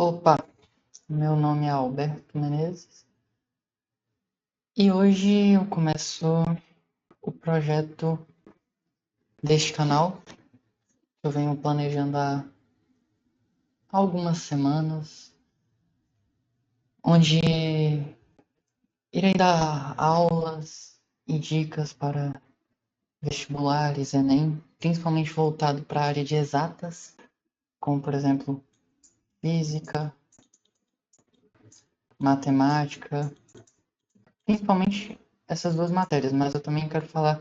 Opa, meu nome é Alberto Menezes e hoje eu começo o projeto deste canal que eu venho planejando há algumas semanas, onde irei dar aulas e dicas para vestibulares, Enem, principalmente voltado para a área de exatas, como por exemplo física, matemática, principalmente essas duas matérias, mas eu também quero falar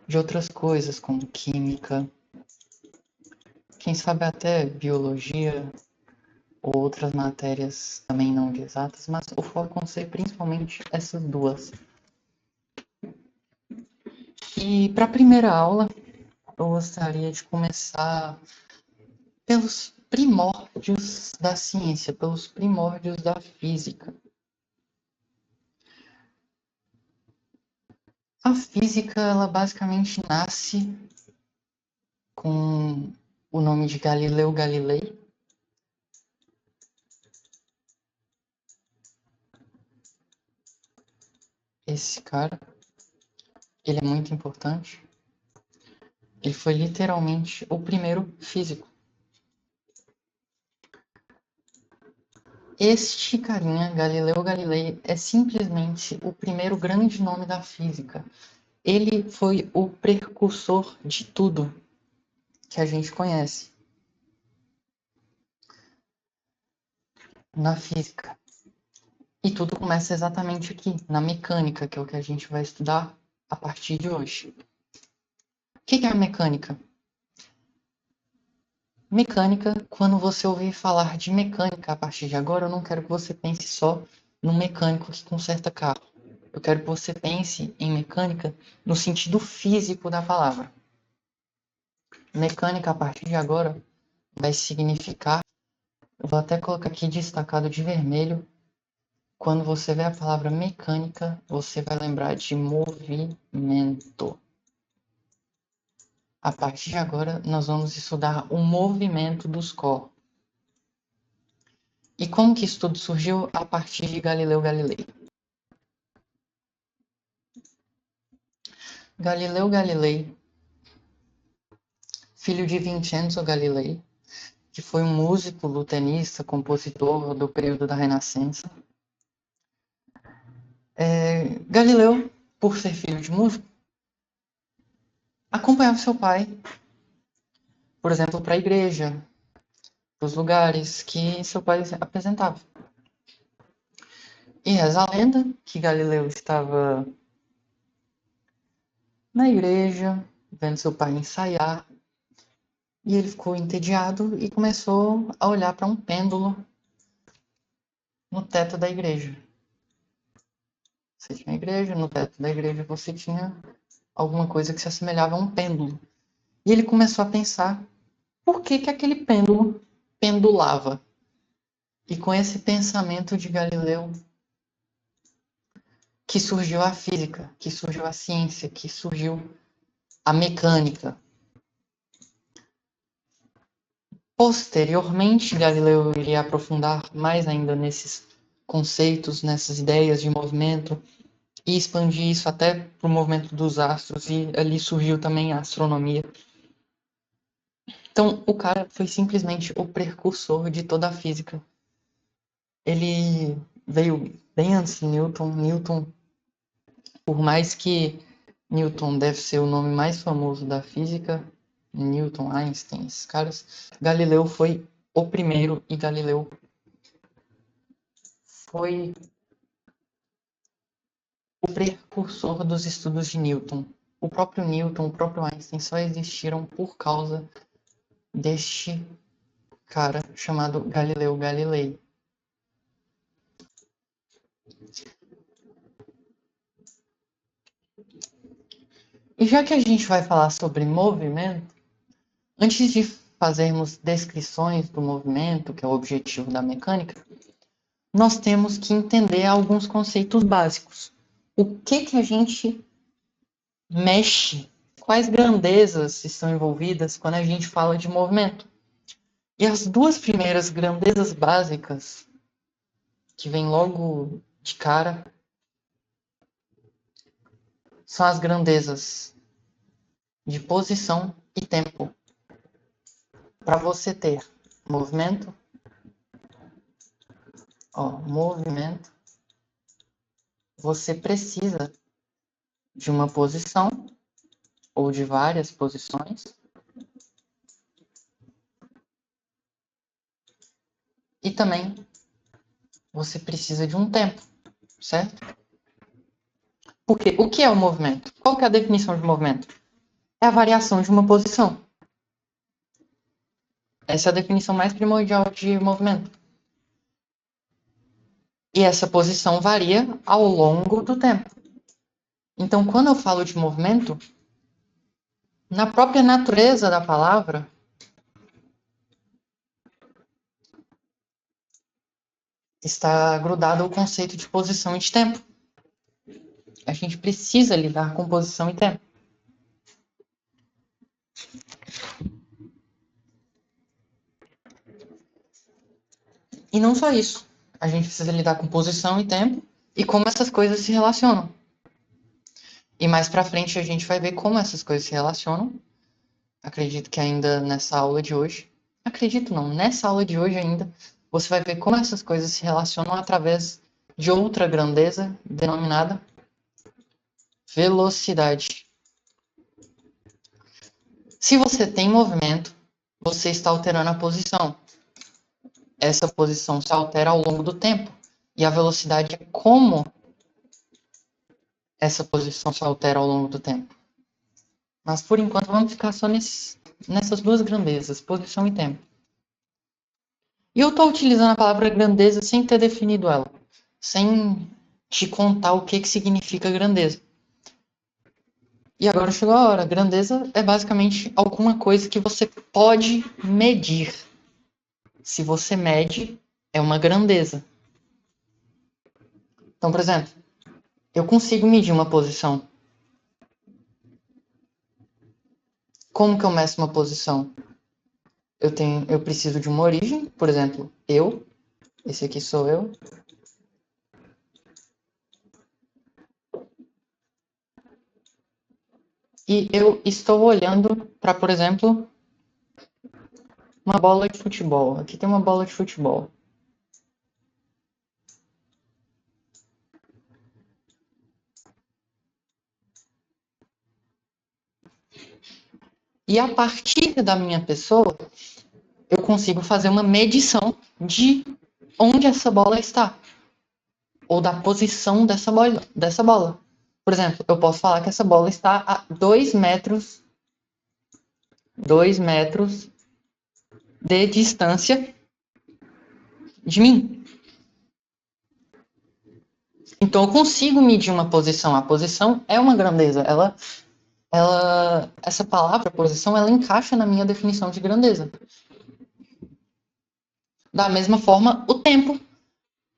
de outras coisas como química, quem sabe até biologia ou outras matérias também não de exatas, mas o foco vão ser principalmente essas duas. E para a primeira aula, eu gostaria de começar pelos primórdios da ciência, pelos primórdios da física. A física, ela basicamente nasce com o nome de Galileu Galilei. Esse cara, ele é muito importante. Ele foi literalmente o primeiro físico. Este carinha, Galileu Galilei, é simplesmente o primeiro grande nome da física. Ele foi o precursor de tudo que a gente conhece na física. E tudo começa exatamente aqui, na mecânica, que é o que a gente vai estudar a partir de hoje. O que é a mecânica? Mecânica, quando você ouvir falar de mecânica a partir de agora, eu não quero que você pense só no mecânico que conserta carro. Eu quero que você pense em mecânica no sentido físico da palavra. Mecânica, a partir de agora, vai significar, eu vou até colocar aqui destacado de vermelho, quando você vê a palavra mecânica, você vai lembrar de movimento. A partir de agora, nós vamos estudar o movimento dos corpos. E como que isso tudo surgiu? A partir de Galileu Galilei. Galileu Galilei, filho de Vincenzo Galilei, que foi um músico, lutenista, compositor do período da Renascença. Galileu, por ser filho de músico, acompanhava seu pai, por exemplo, para a igreja, para os lugares que seu pai apresentava. E reza a lenda que Galileu estava na igreja, vendo seu pai ensaiar, e ele ficou entediado e começou a olhar para um pêndulo no teto da igreja. Você tinha a igreja, no teto da igreja você tinha alguma coisa que se assemelhava a um pêndulo. E ele começou a pensar por que aquele pêndulo pendulava. E com esse pensamento de Galileu que surgiu a física, que surgiu a ciência, que surgiu a mecânica. Posteriormente, Galileu iria aprofundar mais ainda nesses conceitos, nessas ideias de movimento e expandir isso até para o movimento dos astros, e ali surgiu também a astronomia. Então, o cara foi simplesmente o precursor de toda a física. Ele veio bem antes de Newton. Newton, por mais que Newton deve ser o nome mais famoso da física, Newton, Einstein, esses caras, Galileu foi o primeiro e Galileu foi o precursor dos estudos de Newton. O próprio Newton, o próprio Einstein só existiram por causa deste cara chamado Galileu Galilei. E já que a gente vai falar sobre movimento, antes de fazermos descrições do movimento, que é o objetivo da mecânica, nós temos que entender alguns conceitos básicos. O que a gente mexe? Quais grandezas estão envolvidas quando a gente fala de movimento? E as duas primeiras grandezas básicas, que vêm logo de cara, são as grandezas de posição e tempo. Para você ter movimento, movimento, você precisa de uma posição ou de várias posições e também você precisa de um tempo, certo? Porque o que é o movimento? Qual que é a definição de movimento? É a variação de uma posição. Essa é a definição mais primordial de movimento. E essa posição varia ao longo do tempo. Então, quando eu falo de movimento, na própria natureza da palavra, está grudado o conceito de posição e de tempo. A gente precisa lidar com posição e tempo. E não só isso. A gente precisa lidar com posição e tempo e como essas coisas se relacionam. E mais pra frente a gente vai ver como essas coisas se relacionam. Acredito que ainda nessa aula de hoje. Acredito não, nessa aula de hoje ainda, você vai ver como essas coisas se relacionam através de outra grandeza denominada velocidade. Se você tem movimento, você está alterando a posição. Essa posição se altera ao longo do tempo. E a velocidade é como essa posição se altera ao longo do tempo. Mas por enquanto vamos ficar só nessas duas grandezas, posição e tempo. E eu estou utilizando a palavra grandeza sem ter definido ela, sem te contar o que significa grandeza. E agora chegou a hora. Grandeza é basicamente alguma coisa que você pode medir. Se você mede, é uma grandeza. Então, por exemplo, eu consigo medir uma posição. Como que eu meço uma posição? Eu preciso de uma origem, por exemplo, esse aqui sou eu. E eu estou olhando para, por exemplo, uma bola de futebol. Aqui tem uma bola de futebol. E a partir da minha pessoa, eu consigo fazer uma medição de onde essa bola está. Ou da posição dessa bola. Por exemplo, eu posso falar que essa bola está a 2 metros de distância de mim. Então eu consigo medir uma posição. A posição é uma grandeza. Essa palavra posição, ela encaixa na minha definição de grandeza. Da mesma forma, o tempo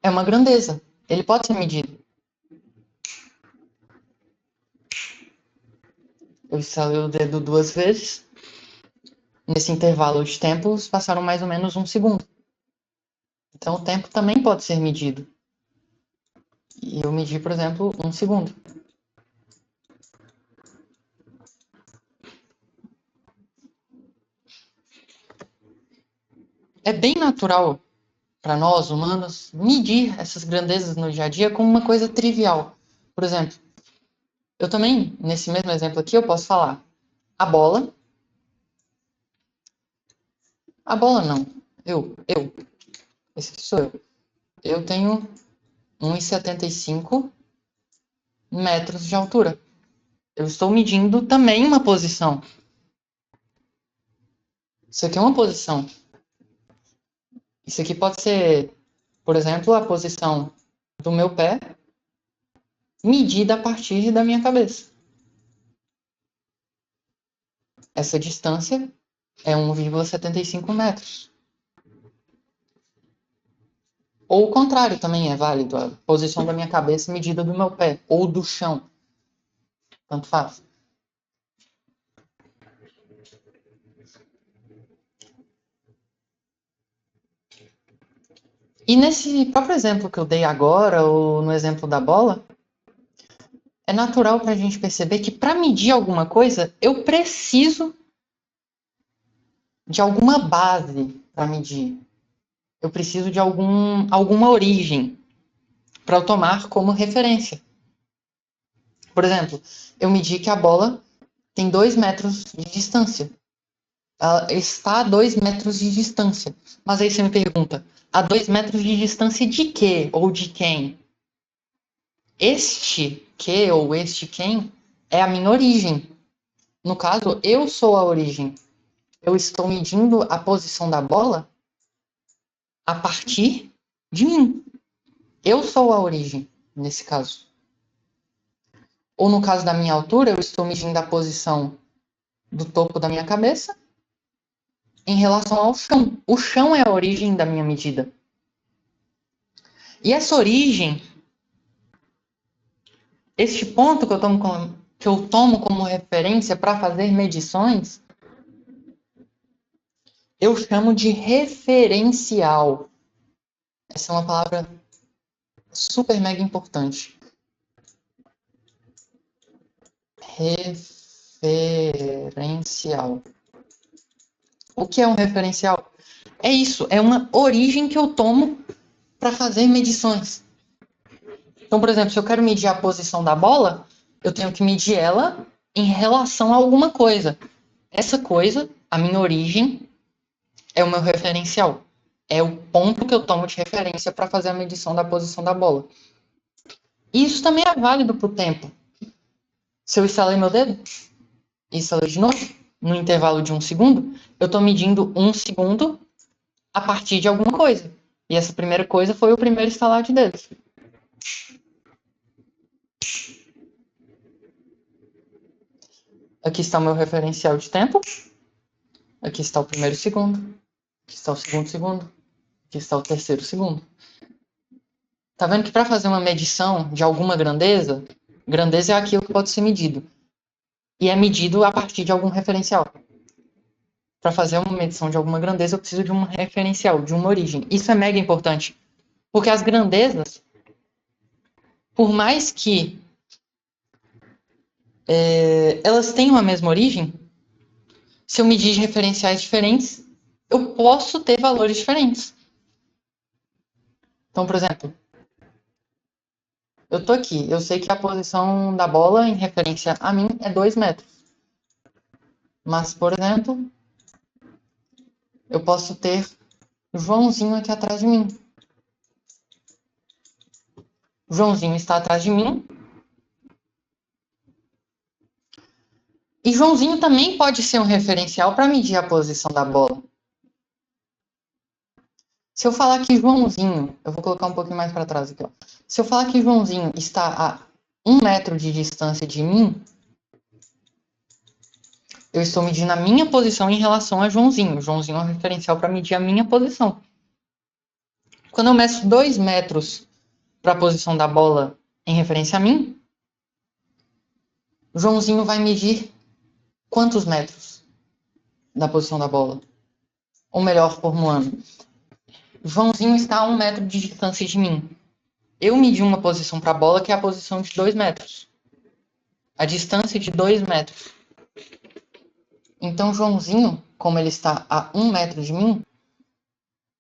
é uma grandeza. Ele pode ser medido. Eu estalei o dedo 2 vezes. Nesse intervalo de tempos, passaram mais ou menos 1 segundo. Então o tempo também pode ser medido. E eu medi, por exemplo, 1 segundo. É bem natural para nós, humanos, medir essas grandezas no dia a dia como uma coisa trivial. Por exemplo, eu também, nesse mesmo exemplo aqui, eu posso falar a bola. A bola não. Esse aqui sou eu. Eu tenho 1,75 metros de altura. Eu estou medindo também uma posição. Isso aqui é uma posição. Isso aqui pode ser, por exemplo, a posição do meu pé medida a partir da minha cabeça. Essa distância é 1,75 metros. Ou o contrário também é válido, a posição da minha cabeça medida do meu pé, ou do chão. Tanto faz. E nesse próprio exemplo que eu dei agora, ou no exemplo da bola, é natural para a gente perceber que para medir alguma coisa, eu preciso de alguma base para medir. Eu preciso de alguma origem para eu tomar como referência. Por exemplo, eu medi que a bola tem 2 metros de distância. Ela está a 2 metros de distância. Mas aí você me pergunta, a 2 metros de distância de quê? Ou de quem? Este que ou este quem é a minha origem. No caso, eu sou a origem. Eu estou medindo a posição da bola a partir de mim. Eu sou a origem, nesse caso. Ou no caso da minha altura, eu estou medindo a posição do topo da minha cabeça em relação ao chão. O chão é a origem da minha medida. E essa origem, este ponto que eu tomo como referência para fazer medições, eu chamo de referencial. Essa é uma palavra super mega importante. Referencial. O que é um referencial? É isso, é uma origem que eu tomo para fazer medições. Então, por exemplo, se eu quero medir a posição da bola, eu tenho que medir ela em relação a alguma coisa. Essa coisa, a minha origem, é o meu referencial. É o ponto que eu tomo de referência para fazer a medição da posição da bola. E isso também é válido para o tempo. Se eu estalei meu dedo e estalei de novo, no intervalo de 1 segundo, eu estou medindo 1 segundo a partir de alguma coisa. E essa primeira coisa foi o primeiro estalar de dedos. Aqui está o meu referencial de tempo. Aqui está o primeiro segundo. Aqui está o segundo segundo. Aqui está o terceiro segundo. Tá vendo que para fazer uma medição de alguma grandeza, grandeza é aquilo que pode ser medido. E é medido a partir de algum referencial. Para fazer uma medição de alguma grandeza, eu preciso de um referencial, de uma origem. Isso é mega importante. Porque as grandezas, por mais que elas tenham a mesma origem, se eu medir referenciais diferentes, eu posso ter valores diferentes. Então, por exemplo, eu tô aqui, eu sei que a posição da bola em referência a mim é 2 metros. Mas, por exemplo, eu posso ter o Joãozinho aqui atrás de mim. O Joãozinho está atrás de mim. E Joãozinho também pode ser um referencial para medir a posição da bola. Se eu falar que Joãozinho, eu vou colocar um pouquinho mais para trás aqui, ó. Se eu falar que Joãozinho está a 1 metro de distância de mim, eu estou medindo a minha posição em relação a Joãozinho. O Joãozinho é um referencial para medir a minha posição. Quando eu meço 2 metros para a posição da bola em referência a mim, Joãozinho vai medir quantos metros da posição da bola? Ou melhor, formulando, Joãozinho está a 1 metro de distância de mim. Eu medi uma posição para a bola que é a posição de 2 metros. A distância de 2 metros. Então, Joãozinho, como ele está a 1 metro de mim,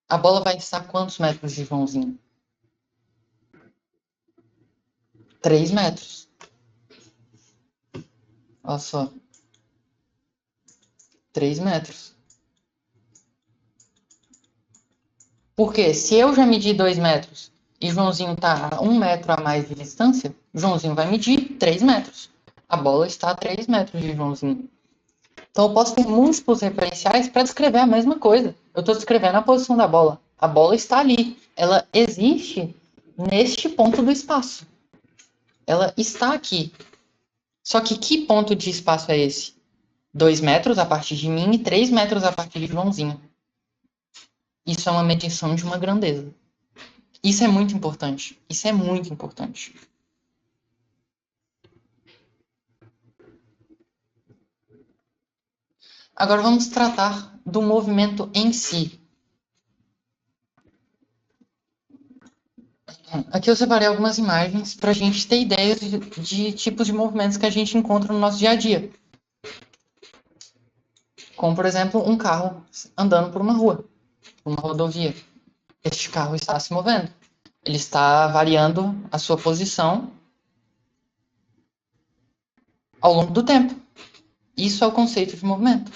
a bola vai estar a quantos metros de Joãozinho? 3 metros. Olha só. 3 metros. Porque se eu já medi 2 metros e Joãozinho está a 1 metro a mais de distância, Joãozinho vai medir 3 metros. A bola está a 3 metros de Joãozinho. Então eu posso ter múltiplos referenciais para descrever a mesma coisa. Eu estou descrevendo a posição da bola. A bola está ali. Ela existe neste ponto do espaço. Ela está aqui. Só que ponto de espaço é esse? 2 metros a partir de mim e 3 metros a partir de Joãozinho. Isso é uma medição de uma grandeza. Isso é muito importante. Isso é muito importante. Agora vamos tratar do movimento em si. Aqui eu separei algumas imagens para a gente ter ideias de tipos de movimentos que a gente encontra no nosso dia a dia. Como, por exemplo, um carro andando por uma rua, uma rodovia. Este carro está se movendo. Ele está variando a sua posição ao longo do tempo. Isso é o conceito de movimento.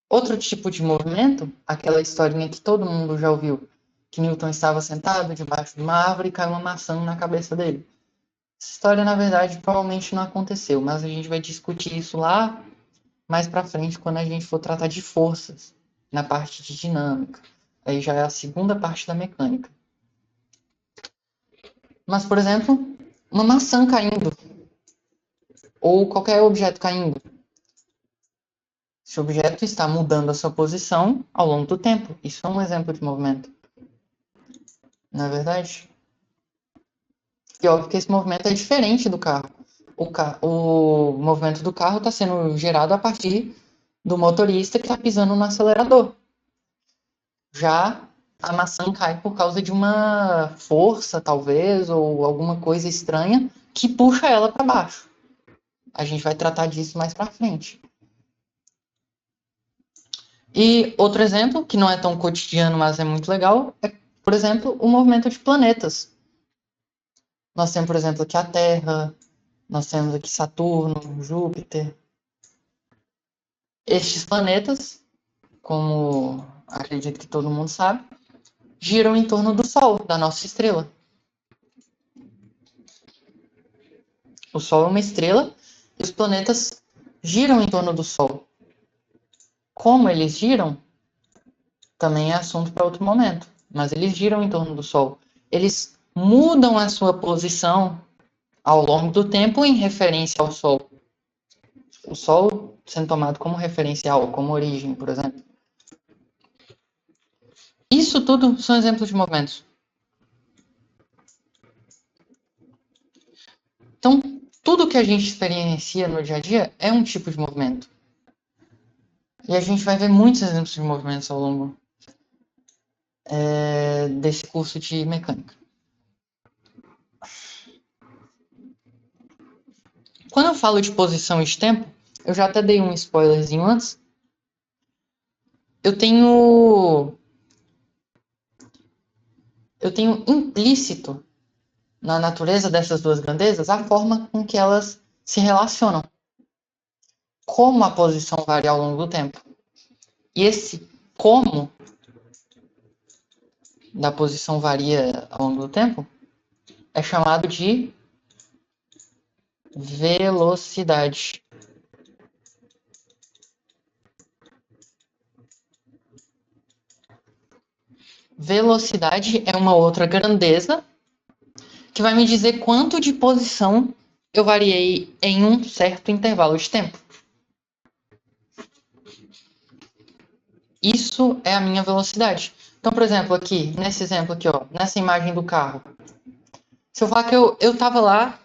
Outro tipo de movimento, aquela historinha que todo mundo já ouviu, que Newton estava sentado debaixo de uma árvore e caiu uma maçã na cabeça dele. Essa história, na verdade, provavelmente não aconteceu, mas a gente vai discutir isso lá mais para frente, quando a gente for tratar de forças, na parte de dinâmica. Aí já é a segunda parte da mecânica. Mas, por exemplo, uma maçã caindo, ou qualquer objeto caindo. Esse objeto está mudando a sua posição ao longo do tempo. Isso é um exemplo de movimento. Não é verdade? E óbvio que esse movimento é diferente do carro. O movimento do carro está sendo gerado a partir do motorista que está pisando no acelerador. Já a maçã cai por causa de uma força, talvez, ou alguma coisa estranha que puxa ela para baixo. A gente vai tratar disso mais para frente. E outro exemplo, que não é tão cotidiano, mas é muito legal, é, por exemplo, o movimento de planetas. Nós temos, por exemplo, aqui a Terra, nós temos aqui Saturno, Júpiter. Estes planetas, como acredito que todo mundo sabe, giram em torno do Sol, da nossa estrela. O Sol é uma estrela e os planetas giram em torno do Sol. Como eles giram, também é assunto para outro momento, mas eles giram em torno do Sol. Eles mudam a sua posição ao longo do tempo em referência ao Sol. O Sol sendo tomado como referencial, como origem, por exemplo. Isso tudo são exemplos de movimentos. Então, tudo que a gente experiencia no dia a dia é um tipo de movimento. E a gente vai ver muitos exemplos de movimentos ao longo desse curso de mecânica. Quando eu falo de posição e de tempo, eu já até dei um spoilerzinho antes. Eu tenho implícito na natureza dessas duas grandezas a forma com que elas se relacionam. Como a posição varia ao longo do tempo. E esse como da posição varia ao longo do tempo é chamado de velocidade. Velocidade é uma outra grandeza que vai me dizer quanto de posição eu variei em um certo intervalo de tempo. Isso é a minha velocidade. Então, por exemplo, aqui, nesse exemplo aqui, ó, nessa imagem do carro. Se eu falar que eu estava lá,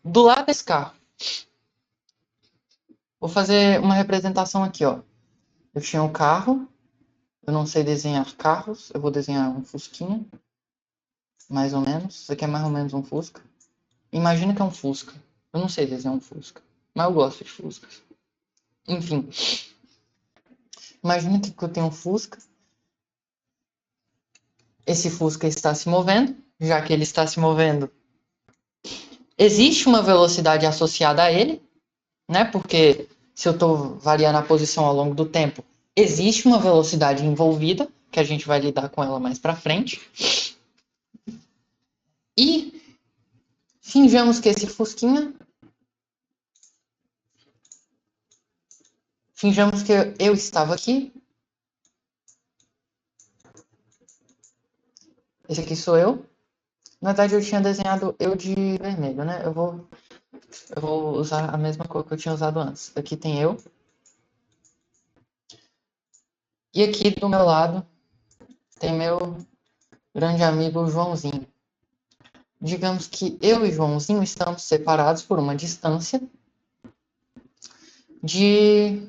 do lado desse carro. Vou fazer uma representação aqui, ó. Eu tinha um carro, eu não sei desenhar carros, eu vou desenhar um Fusquinha, mais ou menos. Isso aqui é mais ou menos um Fusca. Imagina que é um Fusca. Eu não sei desenhar um Fusca, mas eu gosto de Fuscas. Enfim, imagina que eu tenho um Fusca. Esse Fusca está se movendo, já que ele está se movendo, existe uma velocidade associada a ele, né? Porque se eu estou variando a posição ao longo do tempo, existe uma velocidade envolvida, que a gente vai lidar com ela mais para frente. E finjamos que esse Fusquinha, finjamos que eu estava aqui. Esse aqui sou eu. Na verdade, eu tinha desenhado eu de vermelho, né? Eu vou usar a mesma cor que eu tinha usado antes. Aqui tem eu. E aqui do meu lado tem meu grande amigo Joãozinho. Digamos que eu e Joãozinho estamos separados por uma distância de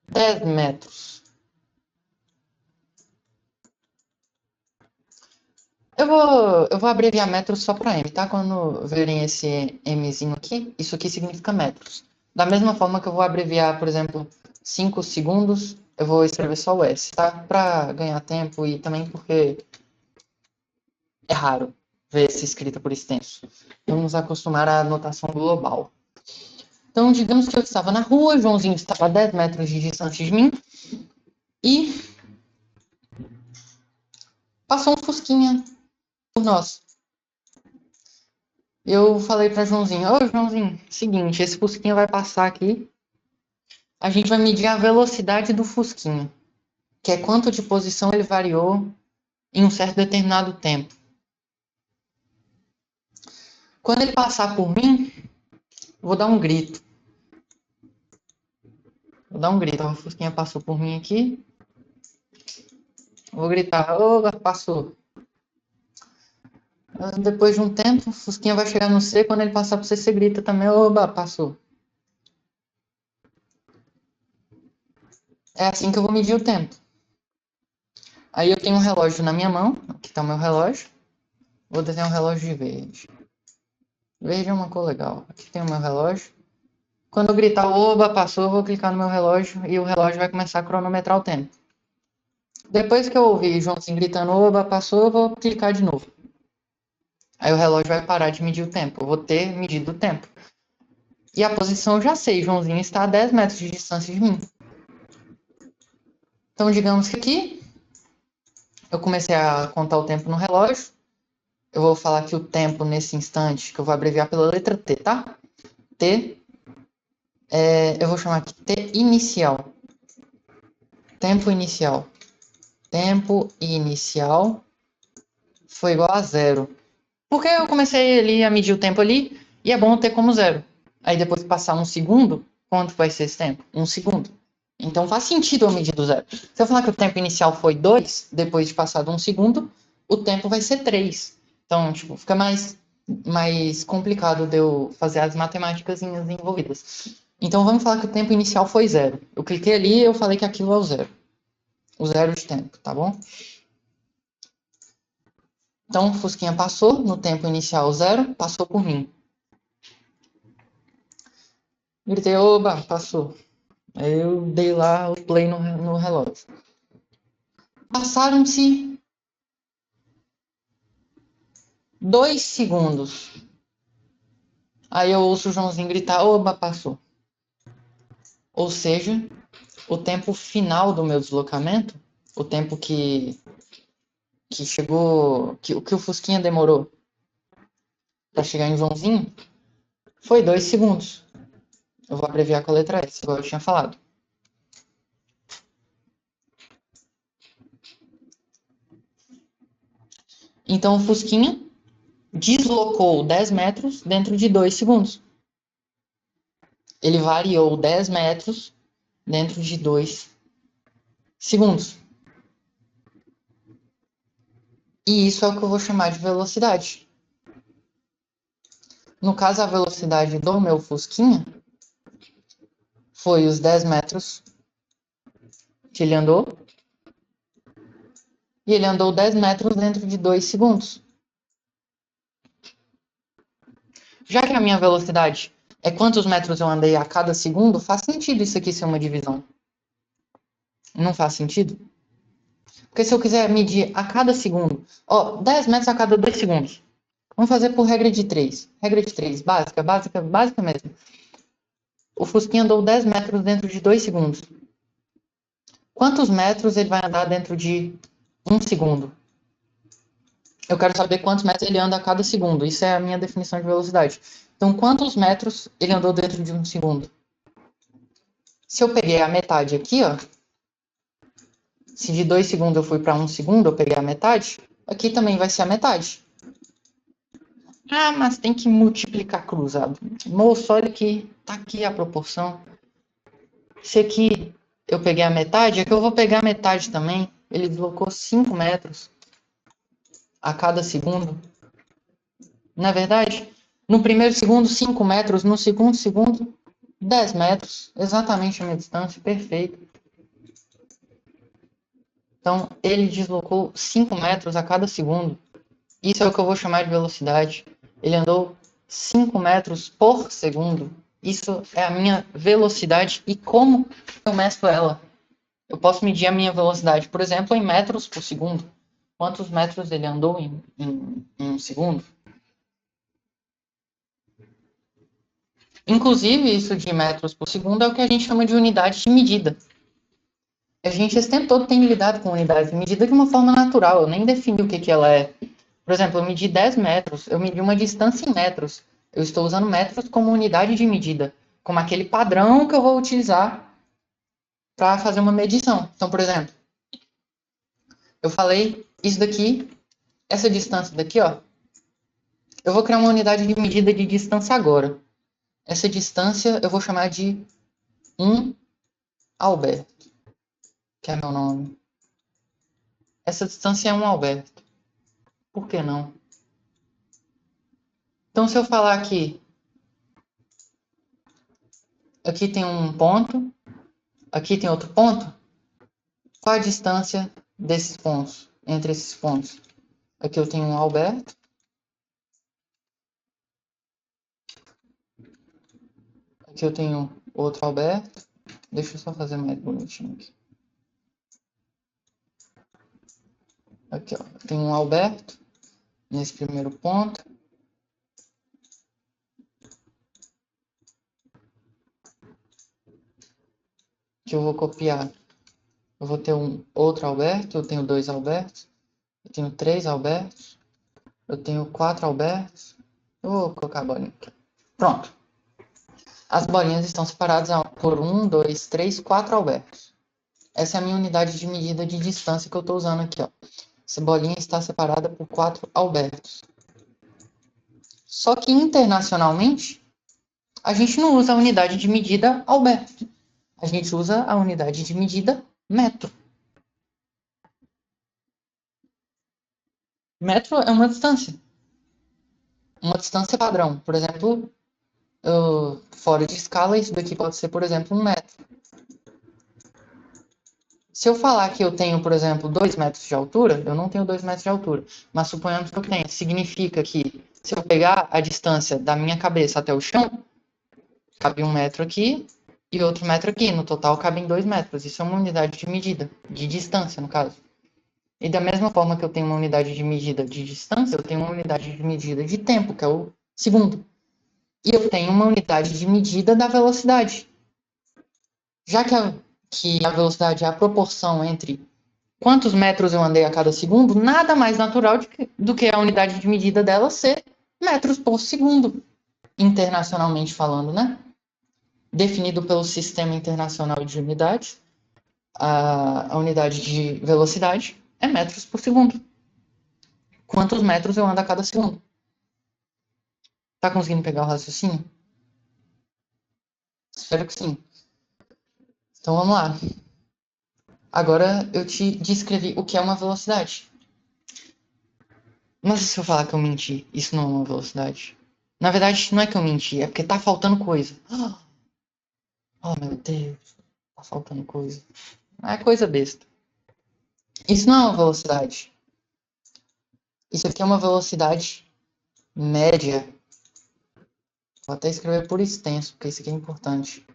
10 metros. Eu vou abreviar metros só para M, tá? Quando verem esse Mzinho aqui, isso aqui significa metros. Da mesma forma que eu vou abreviar, por exemplo, 5 segundos, eu vou escrever só o S, tá? Para ganhar tempo e também porque é raro ver essa escrita por extenso. Vamos acostumar à notação global. Então, digamos que eu estava na rua, Joãozinho estava a 10 metros de distância de mim e passou um fusquinha por nós. Eu falei para Joãozinho, ô Joãozinho, seguinte, esse fusquinha vai passar aqui, a gente vai medir a velocidade do fusquinha, que é quanto de posição ele variou em um certo determinado tempo. Quando ele passar por mim, eu vou dar um grito. Vou dar um grito, o fusquinha passou por mim aqui, vou gritar, ô, passou. Depois de um tempo, o fusquinha vai chegar no C, quando ele passar por você grita também, oba, passou. É assim que eu vou medir o tempo. Aí eu tenho um relógio na minha mão, aqui está o meu relógio. Vou desenhar um relógio de verde. Verde é uma cor legal. Aqui tem o meu relógio. Quando eu gritar oba, passou, eu vou clicar no meu relógio e o relógio vai começar a cronometrar o tempo. Depois que eu ouvir Joãozinho gritando oba, passou, eu vou clicar de novo. Aí o relógio vai parar de medir o tempo. Eu vou ter medido o tempo. E a posição eu já sei, Joãozinho está a 10 metros de distância de mim. Então, digamos que aqui eu comecei a contar o tempo no relógio. Eu vou falar que o tempo nesse instante, que eu vou abreviar pela letra T, tá? T, eu vou chamar aqui T inicial. Tempo inicial. Tempo inicial foi igual a zero. Porque eu comecei ali a medir o tempo ali e é bom ter como zero. Aí depois que passar um segundo, quanto vai ser esse tempo? Um segundo. Então faz sentido eu medir do zero. Se eu falar que o tempo inicial foi 2, depois de passado um segundo, o tempo vai ser 3. Então, tipo, fica mais complicado de eu fazer as matemáticas envolvidas. Então vamos falar que o tempo inicial foi zero. Eu cliquei ali e eu falei que aquilo é o zero. O zero de tempo, tá bom? Então o Fusquinha passou no tempo inicial zero, passou por mim. Gritei, oba, passou. Aí eu dei lá o play no relógio. Passaram-se 2 segundos. Aí eu ouço o Joãozinho gritar, oba, passou. Ou seja, o tempo final do meu deslocamento, o tempo que chegou, que o Fusquinha demorou para chegar em Joãozinho, foi 2 segundos. Eu vou abreviar com a letra S, igual eu tinha falado. Então o Fusquinha deslocou 10 metros dentro de 2 segundos. Ele variou 10 metros dentro de 2 segundos. E isso é o que eu vou chamar de velocidade. No caso, a velocidade do meu Fusquinha foi os 10 metros que ele andou. E ele andou 10 metros dentro de 2 segundos. Já que a minha velocidade é quantos metros eu andei a cada segundo, faz sentido isso aqui ser uma divisão. Não faz sentido? Porque se eu quiser medir a cada segundo, 10 metros a cada 2 segundos. Vamos fazer por regra de 3. Regra de 3, básica mesmo. O Fusquinha andou 10 metros dentro de 2 segundos. Quantos metros ele vai andar dentro de 1 segundo? Eu quero saber quantos metros ele anda a cada segundo. Isso é a minha definição de velocidade. Então, quantos metros ele andou dentro de 1 segundo? Se eu peguei a metade aqui, ó, se de 2 segundos eu fui para 1 segundo, eu peguei a metade, aqui também vai ser a metade. Ah, mas tem que multiplicar cruzado. Moço, olha aqui, tá aqui a proporção. Se aqui eu peguei a metade, aqui eu vou pegar a metade também. Ele deslocou 5 metros a cada segundo. Não é verdade? No primeiro segundo, 5 metros. No segundo segundo, 10 metros. Exatamente a minha distância, perfeito. Então, ele deslocou 5 metros a cada segundo. Isso é o que eu vou chamar de velocidade. Ele andou 5 metros por segundo. Isso é a minha velocidade. E como eu meço ela? Eu posso medir a minha velocidade, por exemplo, em metros por segundo. Quantos metros ele andou em um segundo? Inclusive, isso de metros por segundo é o que a gente chama de unidade de medida. A gente esse tempo todo tem lidado com unidade de medida de uma forma natural. Eu nem defini o que ela é. Por exemplo, eu medi 10 metros, eu medi uma distância em metros. Eu estou usando metros como unidade de medida, como aquele padrão que eu vou utilizar para fazer uma medição. Então, por exemplo, eu falei isso daqui, essa distância daqui, ó. Eu vou criar uma unidade de medida de distância agora. Essa distância eu vou chamar de 1 Alberto, que é meu nome. Essa distância é 1 Alberto. Por que não? Então, se eu falar aqui tem um ponto, aqui tem outro ponto, qual a distância desses pontos, entre esses pontos? Aqui eu tenho um Alberto, aqui eu tenho outro Alberto. Deixa eu só fazer mais bonitinho aqui. Aqui, ó, eu tenho um Alberto nesse primeiro ponto. Que eu vou copiar. Eu vou ter um outro Alberto, eu tenho 2 Albertos, eu tenho 3 Albertos, eu tenho 4 Albertos. Eu vou colocar a bolinha aqui. Pronto. As bolinhas estão separadas por 1, 2, 3, 4 Albertos. Essa é a minha unidade de medida de distância que eu estou usando aqui, ó. Essa bolinha está separada por 4 Albertos. Só que internacionalmente, a gente não usa a unidade de medida Alberto. A gente usa a unidade de medida metro. Metro é uma distância. Uma distância padrão. Por exemplo, fora de escala, isso daqui pode ser, por exemplo, 1 metro. Se eu falar que eu tenho, por exemplo, 2 metros de altura, eu não tenho 2 metros de altura. Mas suponhamos que eu tenha. Significa que se eu pegar a distância da minha cabeça até o chão, cabe 1 metro aqui e outro metro aqui. No total, cabem 2 metros. Isso é uma unidade de medida, de distância, no caso. E da mesma forma que eu tenho uma unidade de medida de distância, eu tenho uma unidade de medida de tempo, que é o segundo. E eu tenho uma unidade de medida da velocidade. Já que a velocidade é a proporção entre quantos metros eu andei a cada segundo, nada mais natural do que a unidade de medida dela ser metros por segundo, internacionalmente falando, né? Definido pelo Sistema Internacional de Unidades, a unidade de velocidade é metros por segundo. Quantos metros eu ando a cada segundo? Tá conseguindo pegar o raciocínio? Espero que sim. Então vamos lá. Agora eu te descrevi o que é uma velocidade. Mas e se eu falar que eu menti? Isso não é uma velocidade. Na verdade, não é que eu menti, é porque tá faltando coisa. Oh, meu Deus, tá faltando coisa. Não é coisa besta. Isso não é uma velocidade. Isso aqui é uma velocidade média. Vou até escrever por extenso, porque isso aqui é importante.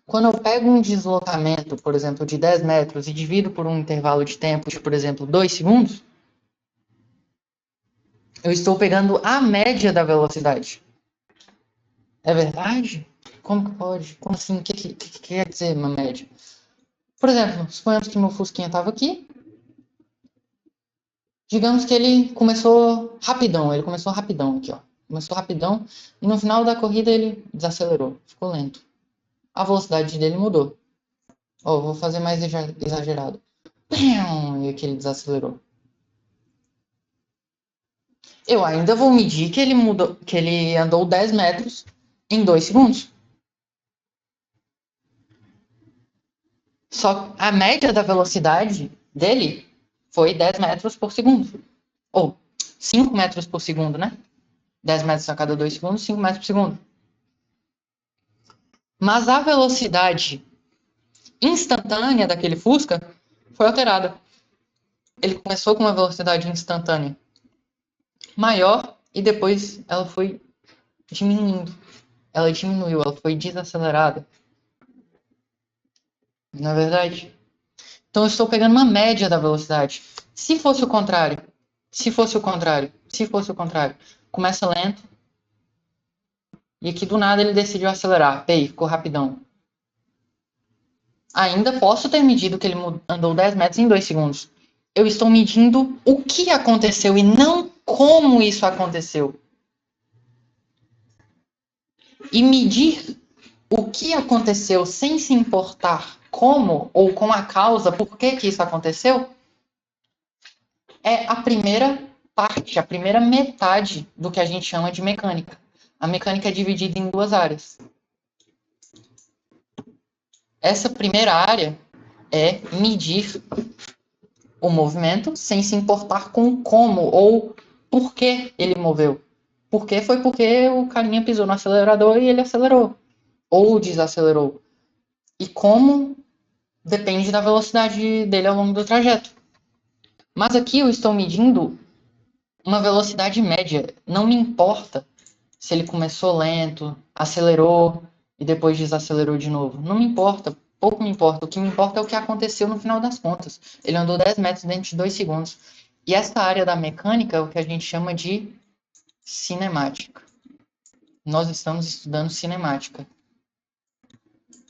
Quando eu pego um deslocamento, por exemplo, de 10 metros e divido por um intervalo de tempo de, por exemplo, 2 segundos, eu estou pegando a média da velocidade. É verdade? Como que pode? Como assim? O que quer dizer uma média? Por exemplo, suponhamos que meu Fusquinha estava aqui. Digamos que ele começou rapidão aqui, ó. Começou rapidão e no final da corrida ele desacelerou, ficou lento. A velocidade dele mudou. Ó, vou fazer mais exagerado. E aqui ele desacelerou. Eu ainda vou medir que ele andou 10 metros em 2 segundos. Só a média da velocidade dele foi 10 metros por segundo. Ou 5 metros por segundo, né? 10 metros a cada 2 segundos, 5 metros por segundo. Mas a velocidade instantânea daquele Fusca foi alterada. Ele começou com uma velocidade instantânea maior e depois ela foi diminuindo. Ela diminuiu, ela foi desacelerada. Na verdade. Então eu estou pegando uma média da velocidade. Se fosse o contrário, se fosse o contrário, se fosse o contrário, começa lento e aqui do nada ele decidiu acelerar. Pei, ficou rapidão. Ainda posso ter medido que ele andou 10 metros em 2 segundos. Eu estou medindo o que aconteceu e não como isso aconteceu. E medir o que aconteceu sem se importar como ou com a causa, por que isso aconteceu, é a primeira parte, a primeira metade do que a gente chama de mecânica. A mecânica é dividida em duas áreas. Essa primeira área é medir o movimento sem se importar com como ou por que ele moveu. Por que foi porque o carinha pisou no acelerador e ele acelerou ou desacelerou. E como depende da velocidade dele ao longo do trajeto. Mas aqui eu estou medindo uma velocidade média. Não me importa se ele começou lento, acelerou e depois desacelerou de novo. Não me importa, pouco me importa. O que me importa é o que aconteceu no final das contas. Ele andou 10 metros dentro de 2 segundos. E essa área da mecânica é o que a gente chama de cinemática. Nós estamos estudando cinemática.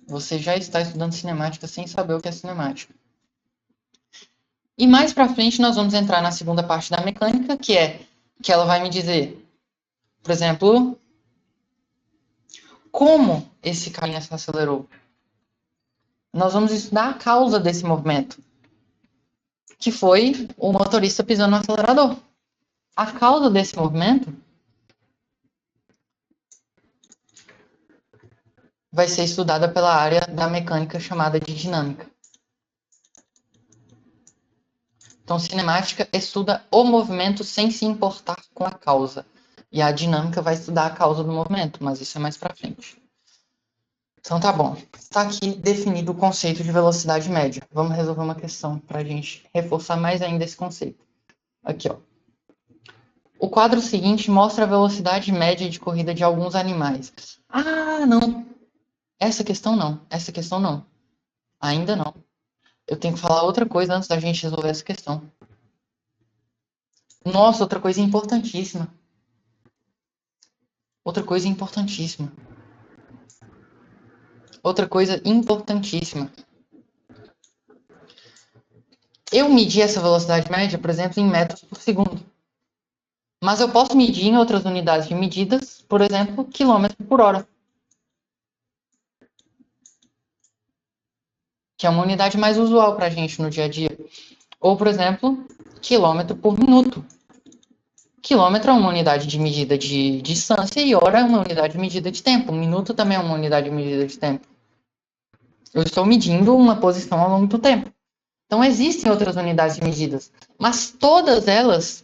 Você já está estudando cinemática sem saber o que é cinemática. E mais para frente nós vamos entrar na segunda parte da mecânica, que é que ela vai me dizer, por exemplo, como esse carinha se acelerou. Nós vamos estudar a causa desse movimento, que foi o motorista pisando no acelerador. A causa desse movimento vai ser estudada pela área da mecânica chamada de dinâmica. Então, cinemática estuda o movimento sem se importar com a causa. E a dinâmica vai estudar a causa do movimento, mas isso é mais para frente. Então tá bom. Está aqui definido o conceito de velocidade média. Vamos resolver uma questão para a gente reforçar mais ainda esse conceito. Aqui, ó. O quadro seguinte mostra a velocidade média de corrida de alguns animais. Ah, não. Essa questão não. Essa questão não. Ainda não. Eu tenho que falar outra coisa antes da gente resolver essa questão. Nossa, outra coisa importantíssima. Outra coisa importantíssima. Outra coisa importantíssima. Eu medi essa velocidade média, por exemplo, em metros por segundo. Mas eu posso medir em outras unidades de medidas, por exemplo, quilômetro por hora. Que é uma unidade mais usual para a gente no dia a dia. Ou, por exemplo, quilômetro por minuto. Quilômetro é uma unidade de medida de distância e hora é uma unidade de medida de tempo. Minuto também é uma unidade de medida de tempo. Eu estou medindo uma posição ao longo do tempo. Então, existem outras unidades de medidas, mas todas elas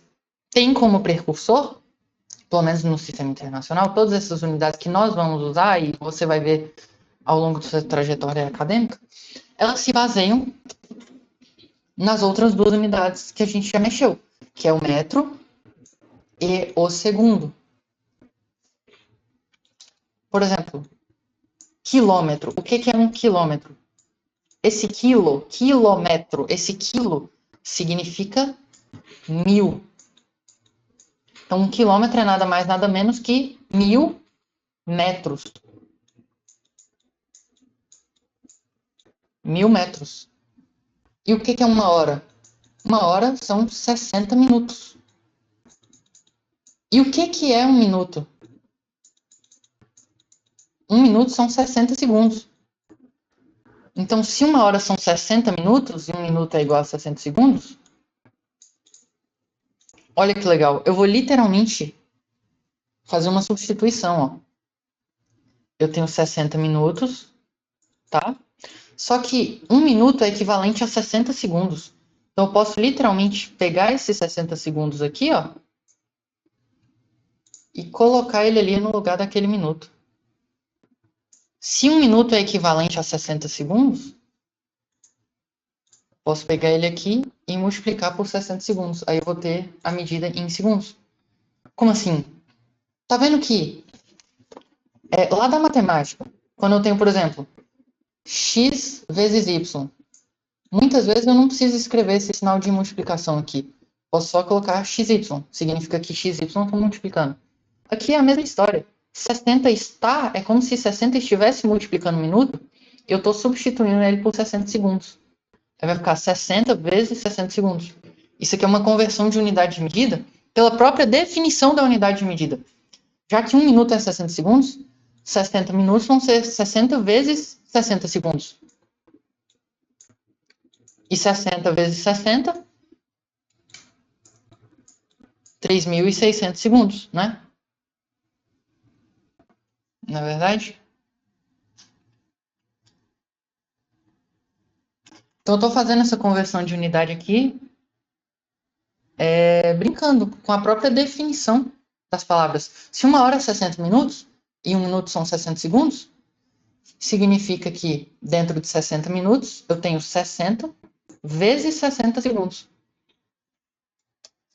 têm como precursor, pelo menos no sistema internacional, todas essas unidades que nós vamos usar, e você vai ver ao longo da sua trajetória acadêmica, elas se baseiam nas outras duas unidades que a gente já mexeu, que é o metro e o segundo. Por exemplo, quilômetro. O que é um quilômetro? Esse quilômetro, esse quilo significa 1000. Então, um quilômetro é nada mais, nada menos que 1000 metros. 1000 metros. E o que é uma hora? Uma hora são 60 minutos. E o que é um minuto? Um minuto são 60 segundos. Então, se uma hora são 60 minutos e um minuto é igual a 60 segundos, olha que legal. Eu vou literalmente fazer uma substituição, ó. Eu tenho 60 minutos, tá? Só que um minuto é equivalente a 60 segundos. Então, eu posso literalmente pegar esses 60 segundos aqui, ó, e colocar ele ali no lugar daquele minuto. Se um minuto é equivalente a 60 segundos, posso pegar ele aqui e multiplicar por 60 segundos. Aí eu vou ter a medida em segundos. Como assim? Tá vendo que lá da matemática, quando eu tenho, por exemplo, x vezes y, muitas vezes eu não preciso escrever esse sinal de multiplicação aqui. Posso só colocar xy, significa que xy estão multiplicando. Aqui é a mesma história. 60 está, é como se 60 estivesse multiplicando minuto, eu estou substituindo ele por 60 segundos. Aí vai ficar 60 vezes 60 segundos. Isso aqui é uma conversão de unidade de medida pela própria definição da unidade de medida. Já que 1 minuto é 60 segundos, 60 minutos vão ser 60 vezes 60 segundos. E 60 vezes 60, 3.600 segundos, né? Na verdade? Então, eu estou fazendo essa conversão de unidade aqui, brincando com a própria definição das palavras. Se 1 hora é 60 minutos, e 1 minuto são 60 segundos, significa que dentro de 60 minutos, eu tenho 60 vezes 60 segundos.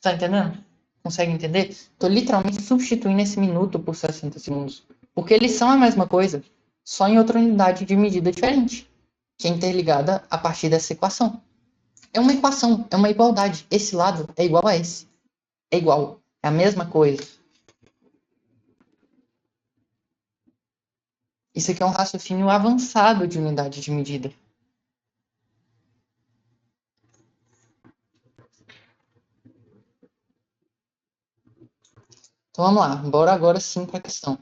Tá entendendo? Consegue entender? Estou literalmente substituindo esse minuto por 60 segundos. Porque eles são a mesma coisa, só em outra unidade de medida diferente, que é interligada a partir dessa equação. É uma equação, é uma igualdade. Esse lado é igual a esse. É igual. É a mesma coisa. Isso aqui é um raciocínio avançado de unidade de medida. Então vamos lá, bora agora sim para a questão.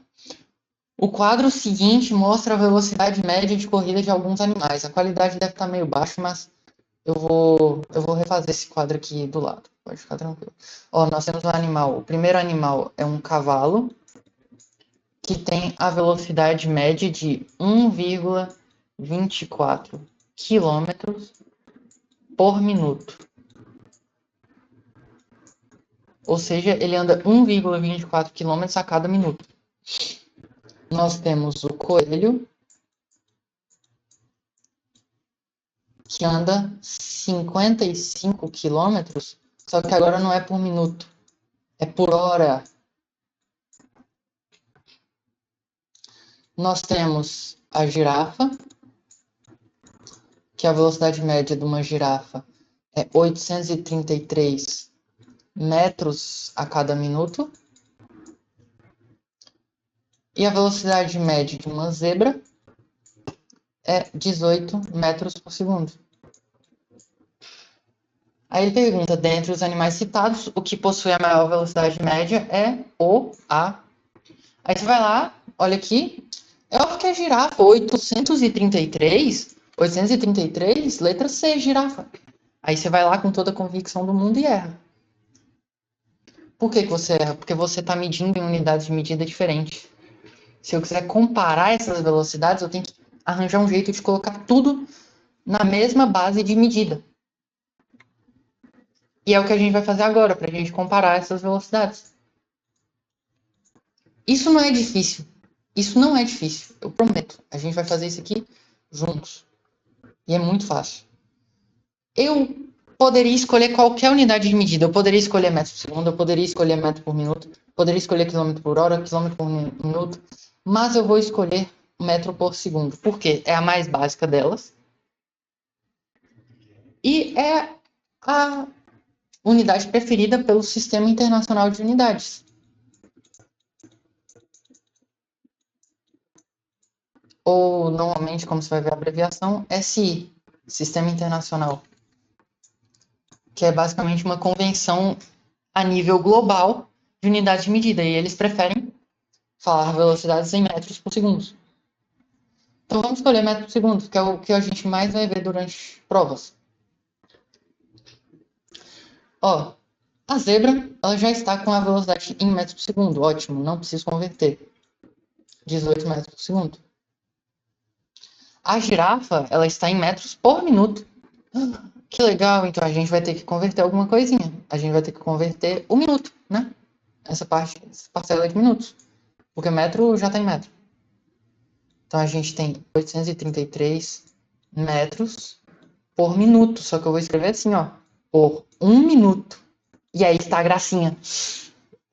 O quadro seguinte mostra a velocidade média de corrida de alguns animais. A qualidade deve estar meio baixa, mas eu vou refazer esse quadro aqui do lado. Pode ficar tranquilo. Ó, nós temos um animal. O primeiro animal é um cavalo que tem a velocidade média de 1,24 quilômetros por minuto. Ou seja, ele anda 1,24 quilômetros a cada minuto. Nós temos o coelho, que anda 55 quilômetros, só que agora não é por minuto, é por hora. Nós temos a girafa, que a velocidade média de uma girafa é 833 metros a cada minuto. E a velocidade média de uma zebra é 18 metros por segundo. Aí ele pergunta, dentre os animais citados, o que possui a maior velocidade média é o A. Aí você vai lá, olha aqui, é óbvio que é girafa, 833, letra C, girafa. Aí você vai lá com toda a convicção do mundo e erra. Por que você erra? Porque você está medindo em unidades de medida diferentes. Se eu quiser comparar essas velocidades, eu tenho que arranjar um jeito de colocar tudo na mesma base de medida. E é o que a gente vai fazer agora, para a gente comparar essas velocidades. Isso não é difícil. Isso não é difícil, eu prometo. A gente vai fazer isso aqui juntos. E é muito fácil. Eu poderia escolher qualquer unidade de medida. Eu poderia escolher metro por segundo, eu poderia escolher metro por minuto, poderia escolher quilômetro por hora, quilômetro por minuto, mas eu vou escolher metro por segundo. Por quê? É a mais básica delas. E é a unidade preferida pelo Sistema Internacional de Unidades. Ou, normalmente, como você vai ver a abreviação, SI, Sistema Internacional, que é basicamente uma convenção a nível global de unidade de medida, e eles preferem falar velocidades em metros por segundo. Então vamos escolher metro por segundo, que é o que a gente mais vai ver durante provas. Ó, a zebra, ela já está com a velocidade em metros por segundo, ótimo, não preciso converter. 18 metros por segundo. A girafa, ela está em metros por minuto. Que legal, então a gente vai ter que converter alguma coisinha. A gente vai ter que converter o minuto, né? Essa parcela de minutos. Porque metro já está em metro. Então a gente tem 833 metros por minuto. Só que eu vou escrever assim, ó. Por 1 minuto. E aí está a gracinha.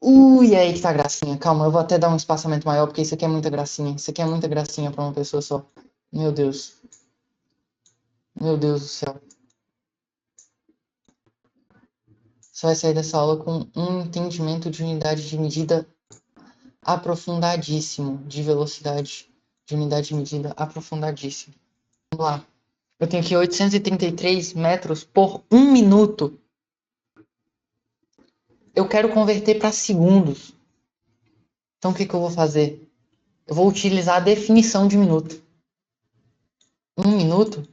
Ui, aí que tá a gracinha. Calma, eu vou até dar um espaçamento maior, porque isso aqui é muita gracinha. Isso aqui é muita gracinha pra uma pessoa só. Meu Deus. Meu Deus do céu. Você vai sair dessa aula com um entendimento de unidade de medida aprofundadíssimo. De velocidade. De unidade de medida aprofundadíssimo. Vamos lá. Eu tenho aqui 833 metros por 1 minuto. Eu quero converter para segundos. Então o que eu vou fazer? Eu vou utilizar a definição de minuto. 1 minuto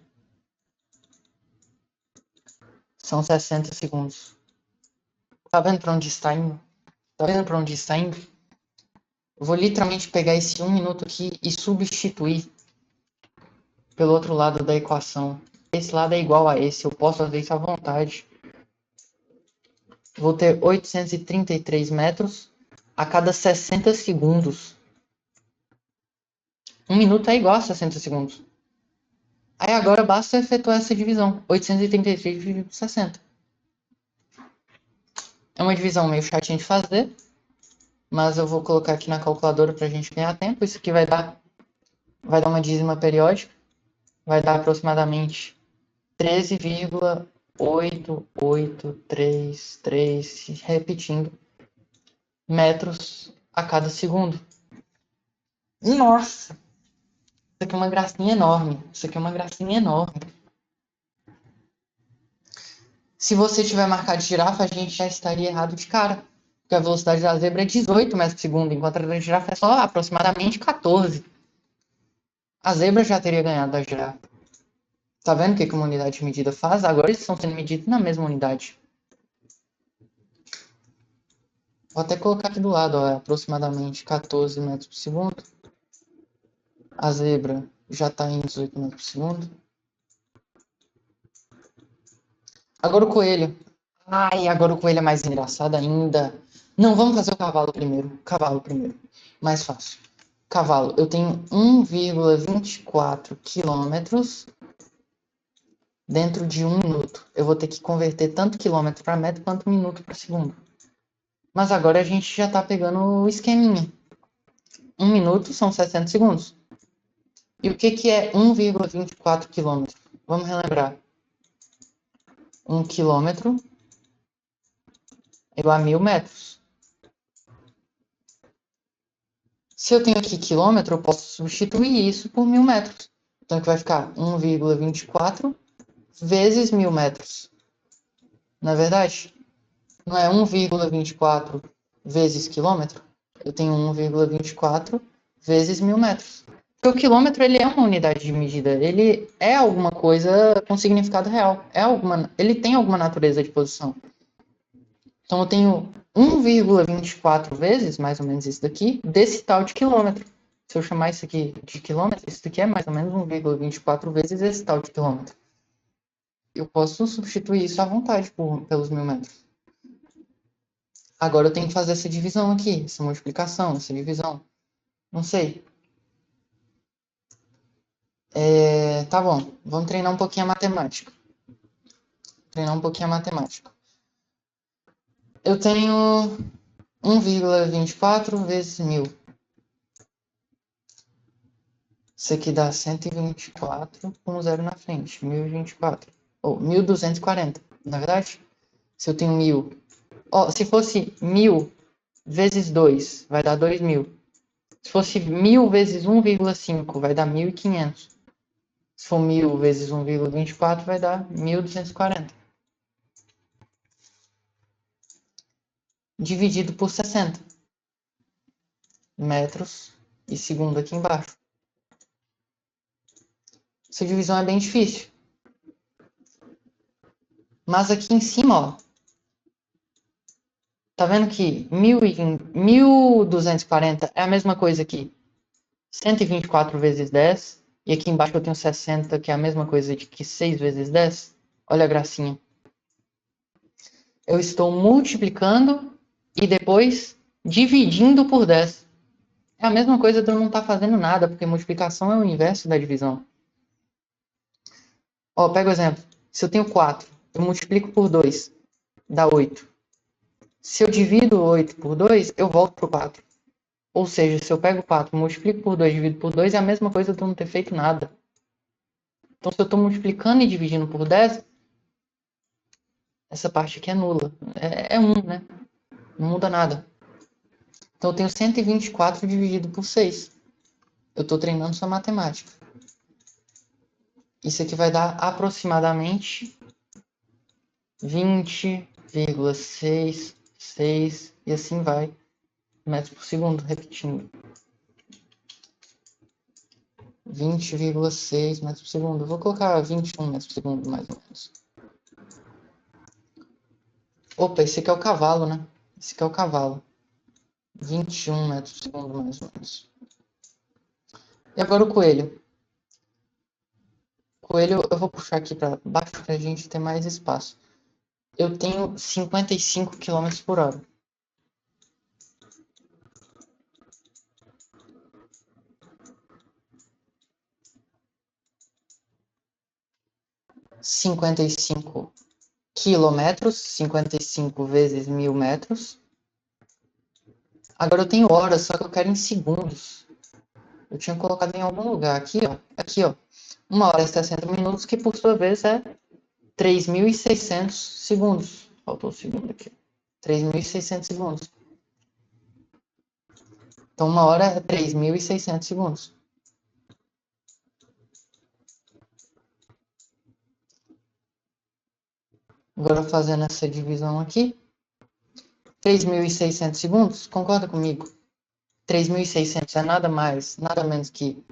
são 60 segundos. Tá vendo para onde está indo? Tá vendo para onde está indo? Eu vou literalmente pegar esse 1 minuto aqui e substituir pelo outro lado da equação. Esse lado é igual a esse, eu posso fazer isso à vontade. Vou ter 833 metros a cada 60 segundos. 1 minuto é igual a 60 segundos. Aí agora basta efetuar essa divisão. 833 dividido por 60. É uma divisão meio chatinha de fazer, mas eu vou colocar aqui na calculadora para a gente ganhar tempo. Isso aqui vai dar uma dízima periódica. Vai dar aproximadamente 13,8833, repetindo, metros a cada segundo. Nossa! Isso aqui é uma gracinha enorme. Isso aqui é uma gracinha enorme. Se você tiver marcado de girafa, a gente já estaria errado de cara. Porque a velocidade da zebra é 18 metros por segundo, enquanto a da girafa é só aproximadamente 14. A zebra já teria ganhado da girafa. Tá vendo o que uma unidade de medida faz? Agora eles estão sendo medidos na mesma unidade. Vou até colocar aqui do lado, ó, é aproximadamente 14 metros por segundo. A zebra já está em 18 metros por segundo. Agora o coelho. Ai, agora o coelho é mais engraçado ainda. Não, vamos fazer o cavalo primeiro. Cavalo primeiro. Mais fácil. Cavalo, eu tenho 1,24 quilômetros dentro de 1 minuto. Eu vou ter que converter tanto quilômetro para metro quanto minuto para segundo. Mas agora a gente já está pegando o esqueminha. 1 minuto são 60 segundos. E o que é 1,24 quilômetros? Vamos relembrar. 1 quilômetro é igual a 1000 metros. Se eu tenho aqui quilômetro, eu posso substituir isso por 1000 metros. Então, que vai ficar 1,24 vezes 1000 metros. Não é verdade? Não é 1,24 vezes quilômetro? Eu tenho 1,24 vezes 1000 metros. Porque o quilômetro ele é uma unidade de medida. Ele é alguma coisa com significado real. Ele tem alguma natureza de posição. Então eu tenho 1,24 vezes, mais ou menos isso daqui, desse tal de quilômetro. Se eu chamar isso aqui de quilômetro, isso daqui é mais ou menos 1,24 vezes esse tal de quilômetro. Eu posso substituir isso à vontade pelos 1000 metros. Agora eu tenho que fazer essa divisão aqui, essa multiplicação, essa divisão. Não sei. Tá bom, vamos treinar um pouquinho a matemática. Eu tenho 1,24 vezes 1000. Isso aqui dá 124 com 0 na frente. 1024. Ou 1240, na verdade. Se eu tenho 1000. Se fosse 1000 vezes 2, vai dar 2000. Se fosse 1000 vezes 1,5, vai dar 1500. Se for 1000 vezes 1,24, vai dar 1240. Dividido por 60 metros e segundo aqui embaixo. Essa divisão é bem difícil. Mas aqui em cima, ó, tá vendo que 1240 é a mesma coisa aqui. 124 vezes 10. E aqui embaixo eu tenho 60, que é a mesma coisa de que 6 vezes 10. Olha a gracinha. Eu estou multiplicando e depois dividindo por 10. É a mesma coisa de eu não estar fazendo nada, porque multiplicação é o inverso da divisão. Pega o exemplo. Se eu tenho 4, eu multiplico por 2, dá 8. Se eu divido 8 por 2, eu volto para o 4. Ou seja, se eu pego o 4, multiplico por 2, divido por 2, é a mesma coisa de eu não ter feito nada. Então, se eu estou multiplicando e dividindo por 10, essa parte aqui é nula. É 1, né? Não muda nada. Então, eu tenho 124 dividido por 6. Eu estou treinando sua matemática. Isso aqui vai dar aproximadamente 20,66 e assim vai, metros por segundo, repetindo. 20,6 metros por segundo. Vou colocar 21 metros por segundo, mais ou menos. Opa, esse aqui é o cavalo, né? Esse aqui é o cavalo. 21 metros por segundo, mais ou menos. E agora o coelho. O coelho eu vou puxar aqui para baixo para a gente ter mais espaço. Eu tenho 55 km por hora. 55 quilômetros, 55 vezes 1000 metros. Agora eu tenho horas, só que eu quero em segundos. Eu tinha colocado em algum lugar. Aqui, ó. Aqui, ó. 1 hora e 60 minutos, que por sua vez é 3.600 segundos. Faltou o segundo aqui. 3.600 segundos. Então, 1 hora é 3.600 segundos. Agora, fazendo essa divisão aqui. 3.600 segundos, concorda comigo? 3.600 é nada mais, nada menos que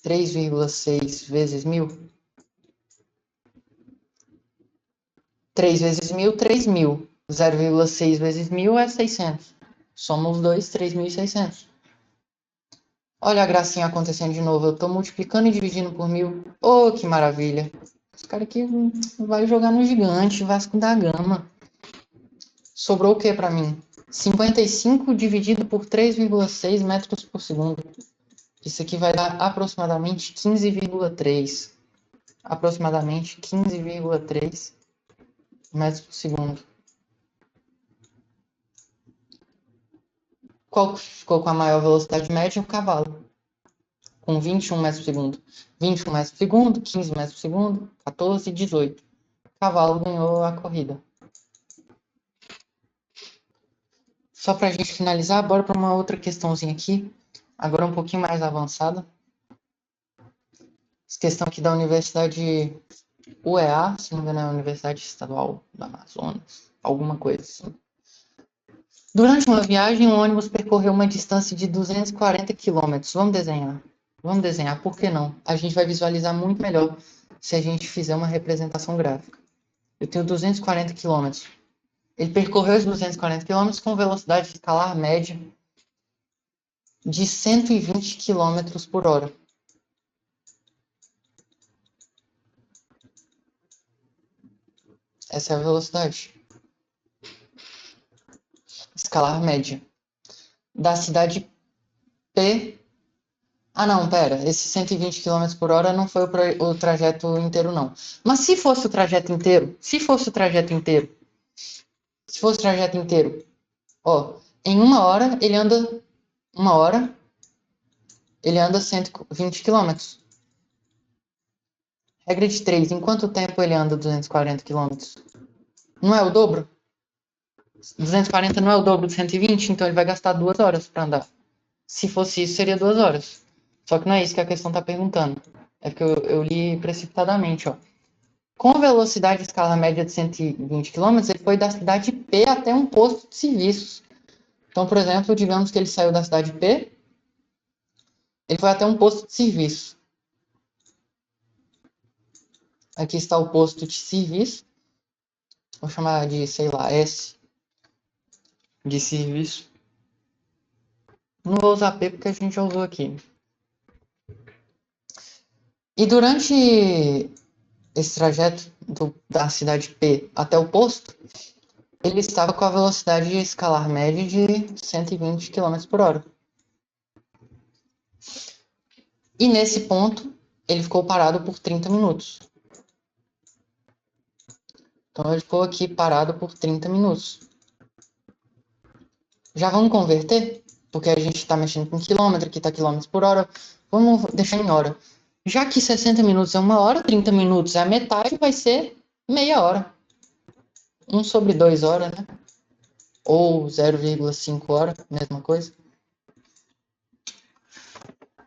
3,6 vezes 1000. 3 vezes 1000, 3.000. 0,6 vezes 1000 é 600. Soma os dois, 3.600. Olha a gracinha acontecendo de novo. Eu estou multiplicando e dividindo por 1000. Oh, que maravilha. Esse cara aqui vai jogar no gigante, Vasco da Gama. Sobrou o que para mim? 55 dividido por 3,6 metros por segundo. Isso aqui vai dar aproximadamente 15,3. Aproximadamente 15,3 metros por segundo. Qual ficou com a maior velocidade média? O cavalo. Com 21 metros por segundo. 21 metros por segundo, 15 metros por segundo, 14 e 18. O cavalo ganhou a corrida. Só para a gente finalizar, bora para uma outra questãozinha aqui. Agora um pouquinho mais avançada. Essa questão aqui da Universidade UEA, se não me engano é a Universidade Estadual do Amazonas. Alguma coisa assim. Durante uma viagem, um ônibus percorreu uma distância de 240 quilômetros. Vamos desenhar. Vamos desenhar, por que não? A gente vai visualizar muito melhor se a gente fizer uma representação gráfica. Eu tenho 240 quilômetros. Ele percorreu os 240 quilômetros com velocidade escalar média de 120 quilômetros por hora. Essa é a velocidade escalar média da cidade P. Ah, não, pera. Esse 120 km por hora não foi o trajeto inteiro, não. Mas se fosse o trajeto inteiro, ó, em 1 hora ele anda 120 km. Regra de 3, em quanto tempo ele anda 240 km? Não é o dobro? 240 não é o dobro de 120, então ele vai gastar 2 horas para andar. Se fosse isso, seria 2 horas. Só que não é isso que a questão está perguntando. É porque eu li precipitadamente, ó. Com velocidade de escala média de 120 km, ele foi da cidade P até um posto de serviços. Então, por exemplo, digamos que ele saiu da cidade P, ele foi até um posto de serviço. Aqui está o posto de serviço. Vou chamar de, sei lá, S de serviço. Não vou usar P porque a gente já usou aqui. E durante esse trajeto da cidade P até o posto, ele estava com a velocidade escalar média de 120 km por hora. E nesse ponto, ele ficou parado por 30 minutos. Então, ele ficou aqui parado por 30 minutos. Já vamos converter? Porque a gente está mexendo com quilômetro, aqui está quilômetros por hora. Vamos deixar em hora. Já que 60 minutos é 1 hora, 30 minutos é a metade, vai ser meia hora. 1/2 horas, né? Ou 0,5 hora, mesma coisa.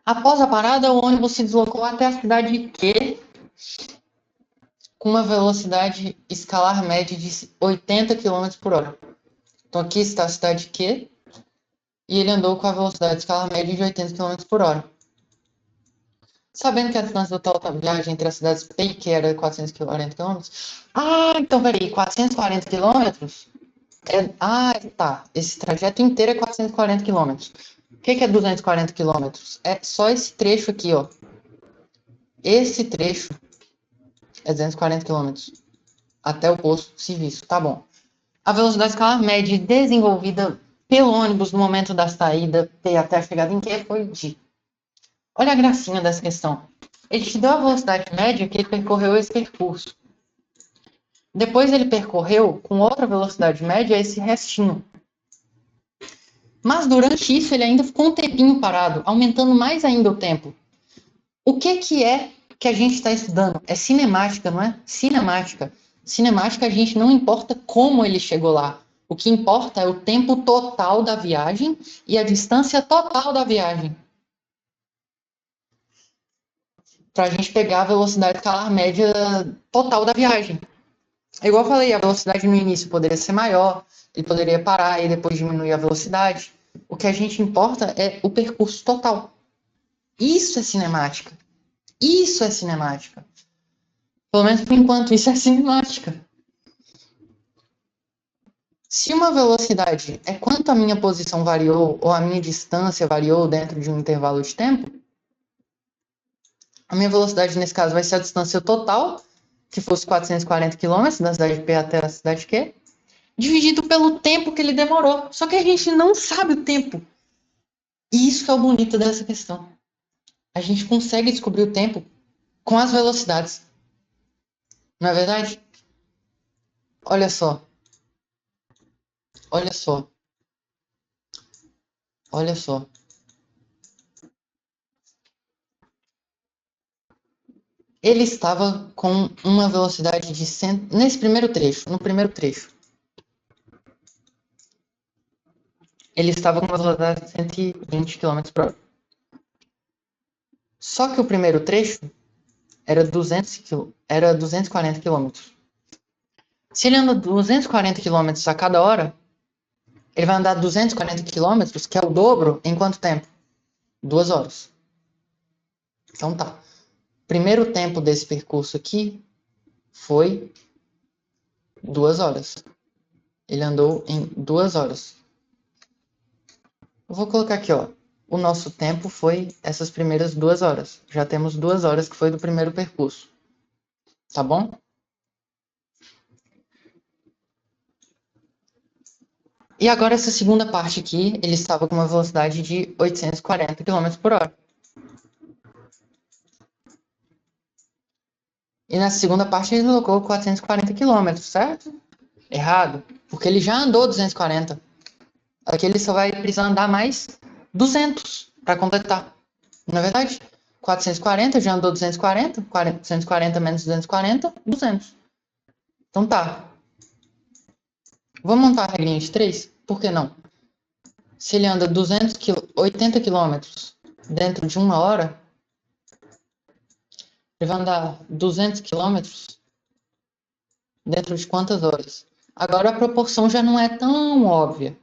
Após a parada, o ônibus se deslocou até a cidade Q com uma velocidade escalar média de 80 km por hora. Então aqui está a cidade Q e ele andou com a velocidade escalar média de 80 km por hora. Sabendo que a distância total da viagem entre as cidades P e Q era 440 km. Ah, então peraí, 440 km? Tá. Esse trajeto inteiro é 440 km. O que é 240 km? É só esse trecho aqui, ó. Esse trecho é 240 km. Até o posto de serviço, tá bom. A velocidade escalar média desenvolvida pelo ônibus no momento da saída P até a chegada em Q foi de... Olha a gracinha dessa questão. Ele te deu a velocidade média que ele percorreu esse percurso. Depois ele percorreu com outra velocidade média esse restinho. Mas durante isso ele ainda ficou um tempinho parado, aumentando mais ainda o tempo. O que é que a gente está estudando? É cinemática, não é? Cinemática. Cinemática, a gente não importa como ele chegou lá. O que importa é o tempo total da viagem e a distância total da viagem. Para a gente pegar a velocidade escalar média total da viagem. É igual eu falei, a velocidade no início poderia ser maior, ele poderia parar e depois diminuir a velocidade. O que a gente importa é o percurso total. Isso é cinemática. Isso é cinemática. Pelo menos por enquanto, isso é cinemática. Se uma velocidade é quanto a minha posição variou ou a minha distância variou dentro de um intervalo de tempo, a minha velocidade nesse caso vai ser a distância total, que fosse 440 km da cidade P até a cidade Q, dividido pelo tempo que ele demorou. Só que a gente não sabe o tempo. E isso que é o bonito dessa questão. A gente consegue descobrir o tempo com as velocidades. Não é verdade? Olha só. Olha só. Olha só. Ele estava com uma velocidade de 100... Nesse primeiro trecho, no primeiro trecho. Ele estava com uma velocidade de 120 km por hora. Só que o primeiro trecho era 240 km. Se ele anda 240 km a cada hora, ele vai andar 240 km, que é o dobro, em quanto tempo? 2 horas. Então tá. Primeiro tempo desse percurso aqui foi 2 horas. Ele andou em 2 horas. Eu vou colocar aqui, ó. O nosso tempo foi essas primeiras 2 horas. Já temos 2 horas que foi do primeiro percurso. Tá bom? E agora essa segunda parte aqui, ele estava com uma velocidade de 840 km por hora. E na segunda parte ele colocou 440 km, certo? Errado, porque ele já andou 240. Aqui ele só vai precisar andar mais 200 para completar. Na verdade, 440 já andou 240, 240 menos 240, 200. Então tá. Vamos montar a regrinha de 3? Por que não? Se ele anda 80 km dentro de 1 hora, ele vai andar 200 km dentro de quantas horas? Agora a proporção já não é tão óbvia.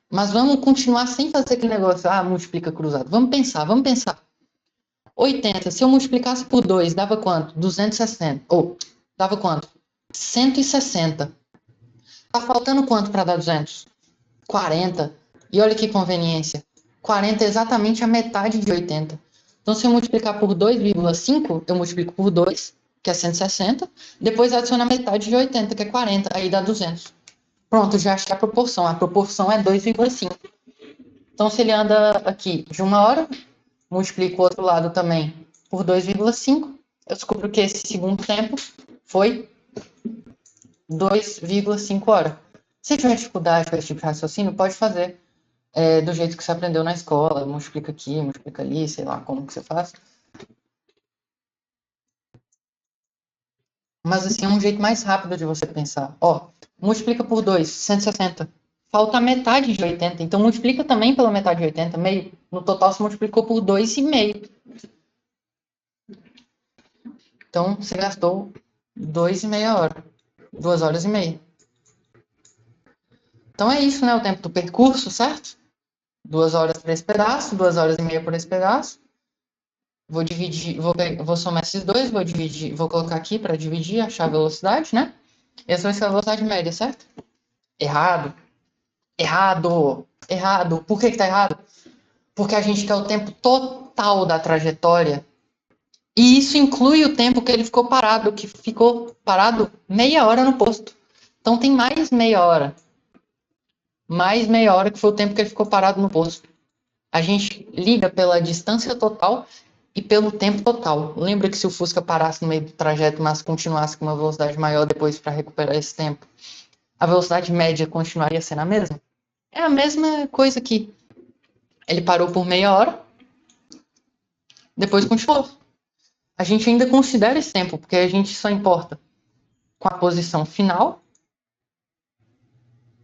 Mas vamos continuar sem fazer aquele negócio, multiplica cruzado. Vamos pensar. 80, se eu multiplicasse por 2, dava quanto? 260. Ou, dava quanto? 160. Tá faltando quanto para dar 200? 40. E olha que conveniência. 40 é exatamente a metade de 80. Então, se eu multiplicar por 2,5, eu multiplico por 2, que é 160. Depois adiciono a metade de 80, que é 40. Aí dá 200. Pronto, já achei a proporção. A proporção é 2,5. Então, se ele anda aqui de 1 hora, multiplico o outro lado também por 2,5, eu descubro que esse segundo tempo foi 2,5 horas. Se tiver dificuldade com esse tipo de raciocínio, pode fazer do jeito que você aprendeu na escola, multiplica aqui, multiplica ali, sei lá como que você faz. Mas assim, é um jeito mais rápido de você pensar. Ó, multiplica por 2, 160. Falta a metade de 80, então multiplica também pela metade de 80, meio. No total você multiplicou por 2,5. Então você gastou 2,5 horas. 2 horas e meia. Então é isso, né? O tempo do percurso, certo? 2 horas por esse pedaço, 2 horas e meia por esse pedaço. Vou dividir, vou somar esses dois, vou dividir, vou colocar aqui para dividir, achar a velocidade, né? Essa vai ser a velocidade média, certo? Errado. Errado. Errado. Por que que tá errado? Porque a gente quer o tempo total da trajetória. E isso inclui o tempo que ele ficou parado, que ficou parado meia hora no posto. Então tem mais meia hora. Mais meia hora que foi o tempo que ele ficou parado no posto. A gente liga pela distância total e pelo tempo total. Lembra que se o Fusca parasse no meio do trajeto, mas continuasse com uma velocidade maior depois para recuperar esse tempo, a velocidade média continuaria sendo a mesma? É a mesma coisa que ele parou por meia hora, depois continuou. A gente ainda considera esse tempo, porque a gente só importa com a posição final,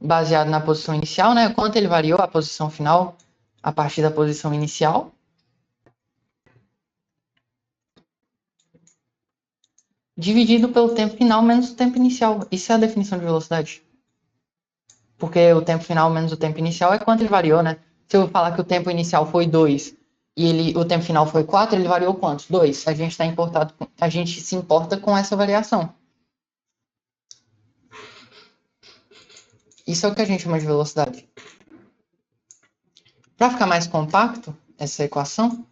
baseado na posição inicial, né? Quanto ele variou a posição final a partir da posição inicial. Dividido pelo tempo final menos o tempo inicial. Isso é a definição de velocidade. Porque o tempo final menos o tempo inicial é quanto ele variou, né? Se eu falar que o tempo inicial foi 2 e o tempo final foi 4, ele variou quantos? 2. A gente se importa com essa variação. Isso é o que a gente chama de velocidade. Para ficar mais compacto essa equação,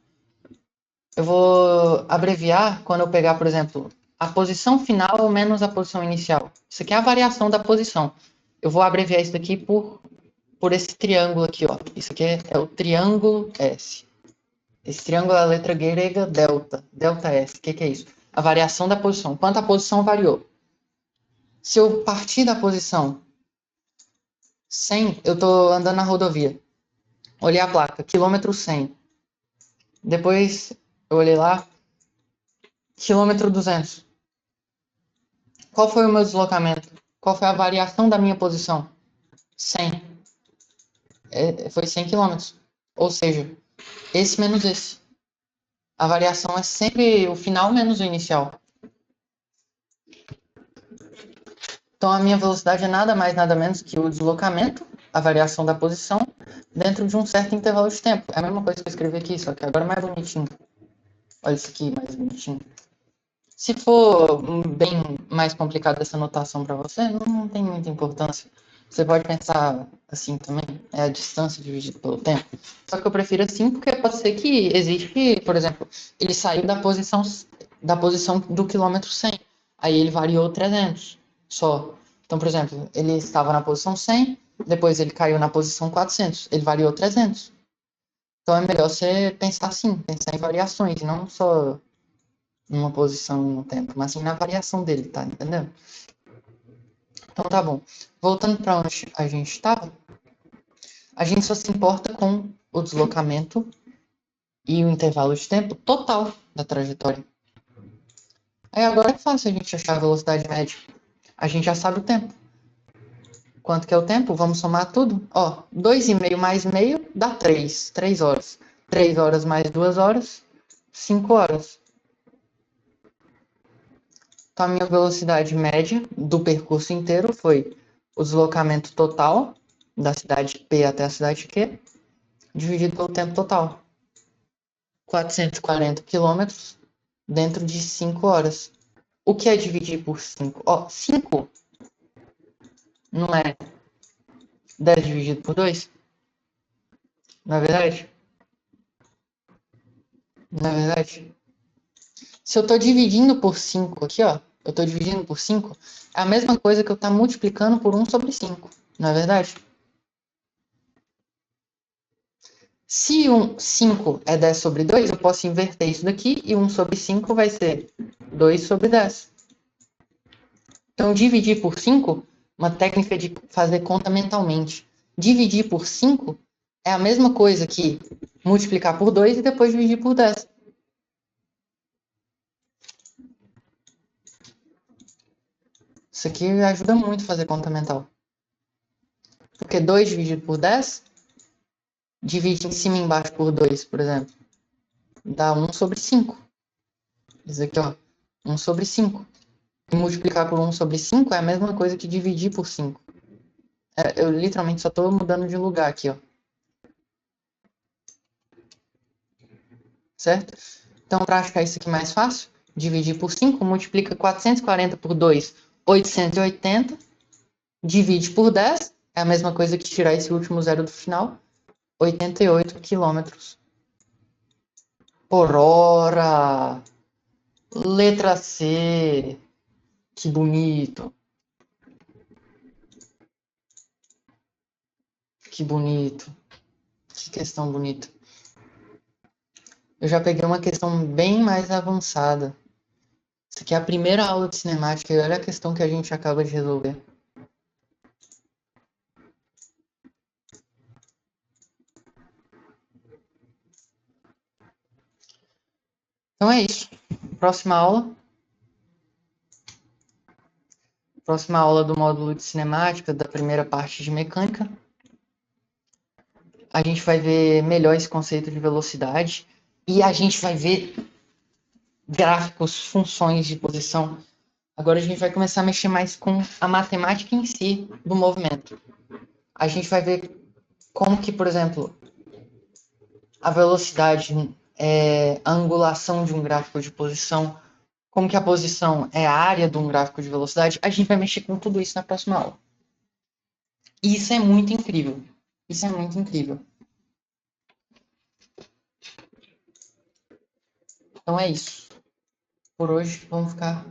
eu vou abreviar quando eu pegar, por exemplo, a posição final menos a posição inicial. Isso aqui é a variação da posição. Eu vou abreviar isso aqui por esse triângulo aqui, ó. Isso aqui é o triângulo S. Esse triângulo é a letra grega delta. Delta S. O que é isso? A variação da posição. Quanto a posição variou? Se eu partir da posição 100, eu estou andando na rodovia. Olhei a placa, quilômetro 100. Depois eu olhei lá, quilômetro 200. Qual foi o meu deslocamento? Qual foi a variação da minha posição? 100. Foi 100 quilômetros. Ou seja, esse menos esse. A variação é sempre o final menos o inicial. Então a minha velocidade é nada mais, nada menos que o deslocamento, a variação da posição, dentro de um certo intervalo de tempo. É a mesma coisa que eu escrevi aqui, só que agora é mais bonitinho. Olha isso aqui, mais bonitinho. Se for bem mais complicado essa notação para você, não tem muita importância. Você pode pensar assim também, é a distância dividida pelo tempo. Só que eu prefiro assim porque pode ser que existe, por exemplo, ele saiu da posição do quilômetro 100, aí ele variou 300 só. Então, por exemplo, ele estava na posição 100, depois ele caiu na posição 400, ele variou 300. Então é melhor você pensar assim, pensar em variações, não só numa posição no tempo, mas sim na variação dele, tá entendendo? Então tá bom. Voltando para onde a gente estava, a gente só se importa com o deslocamento e o intervalo de tempo total da trajetória. Aí agora é fácil a gente achar a velocidade média. A gente já sabe o tempo. Quanto que é o tempo? Vamos somar tudo? Ó, 2,5 mais meio dá 3. 3 horas. 3 horas mais 2 horas, 5 horas. Então, a minha velocidade média do percurso inteiro foi o deslocamento total da cidade P até a cidade Q, dividido pelo tempo total. 440 quilômetros dentro de 5 horas. O que é dividir por 5? Ó, 5 não é 10 dividido por 2? Na verdade? Na verdade? Se eu estou dividindo por 5 aqui, ó, eu estou dividindo por 5, é a mesma coisa que eu estar multiplicando por 1 sobre 5, não é verdade? Se 5 é 10 sobre 2, eu posso inverter isso daqui e 1 sobre 5 vai ser 2 sobre 10. Então, dividir por 5 uma técnica de fazer conta mentalmente. Dividir por 5 é a mesma coisa que multiplicar por 2 e depois dividir por 10. Isso aqui ajuda muito a fazer conta mental. Porque 2 dividido por 10, divide em cima e embaixo por 2, por exemplo. Dá 1 sobre 5. Isso aqui, ó, 1 sobre 5. E multiplicar por 1 sobre 5 é a mesma coisa que dividir por 5. Eu literalmente só estou mudando de lugar aqui, ó. Certo? Então, para achar isso aqui mais fácil, dividir por 5, multiplica 440 por 2, 880. Divide por 10, é a mesma coisa que tirar esse último zero do final, 88 quilômetros por hora. Letra C. Que bonito. Que bonito. Que questão bonita. Eu já peguei uma questão bem mais avançada. Isso aqui é a primeira aula de cinemática e olha a questão que a gente acaba de resolver. Então é isso. Próxima aula. Próxima aula do módulo de cinemática, da primeira parte de mecânica. A gente vai ver melhor esse conceito de velocidade e a gente vai ver gráficos, funções de posição. Agora a gente vai começar a mexer mais com a matemática em si do movimento. A gente vai ver como que, por exemplo, a velocidade é a angulação de um gráfico de posição, como que a posição é a área de um gráfico de velocidade. A gente vai mexer com tudo isso na próxima aula. E isso é muito incrível. Isso é muito incrível. Então é isso. Por hoje, vamos ficar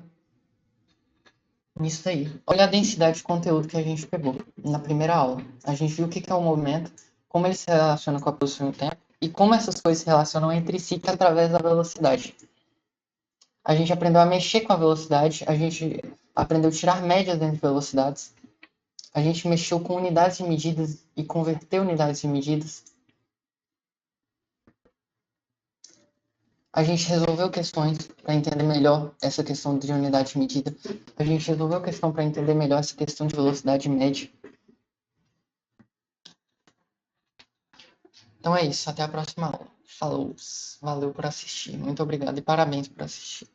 nisso aí. Olha a densidade de conteúdo que a gente pegou na primeira aula. A gente viu o que é o movimento, como ele se relaciona com a posição e o tempo, e como essas coisas se relacionam entre si através da velocidade. A gente aprendeu a mexer com a velocidade, a gente aprendeu a tirar médias entre velocidades, a gente mexeu com unidades de medidas e converteu unidades de medidas. A gente resolveu questões para entender melhor essa questão de unidade de medida. A gente resolveu questão para entender melhor essa questão de velocidade média. Então é isso, até a próxima aula. Falou, valeu por assistir, muito obrigado e parabéns por assistir.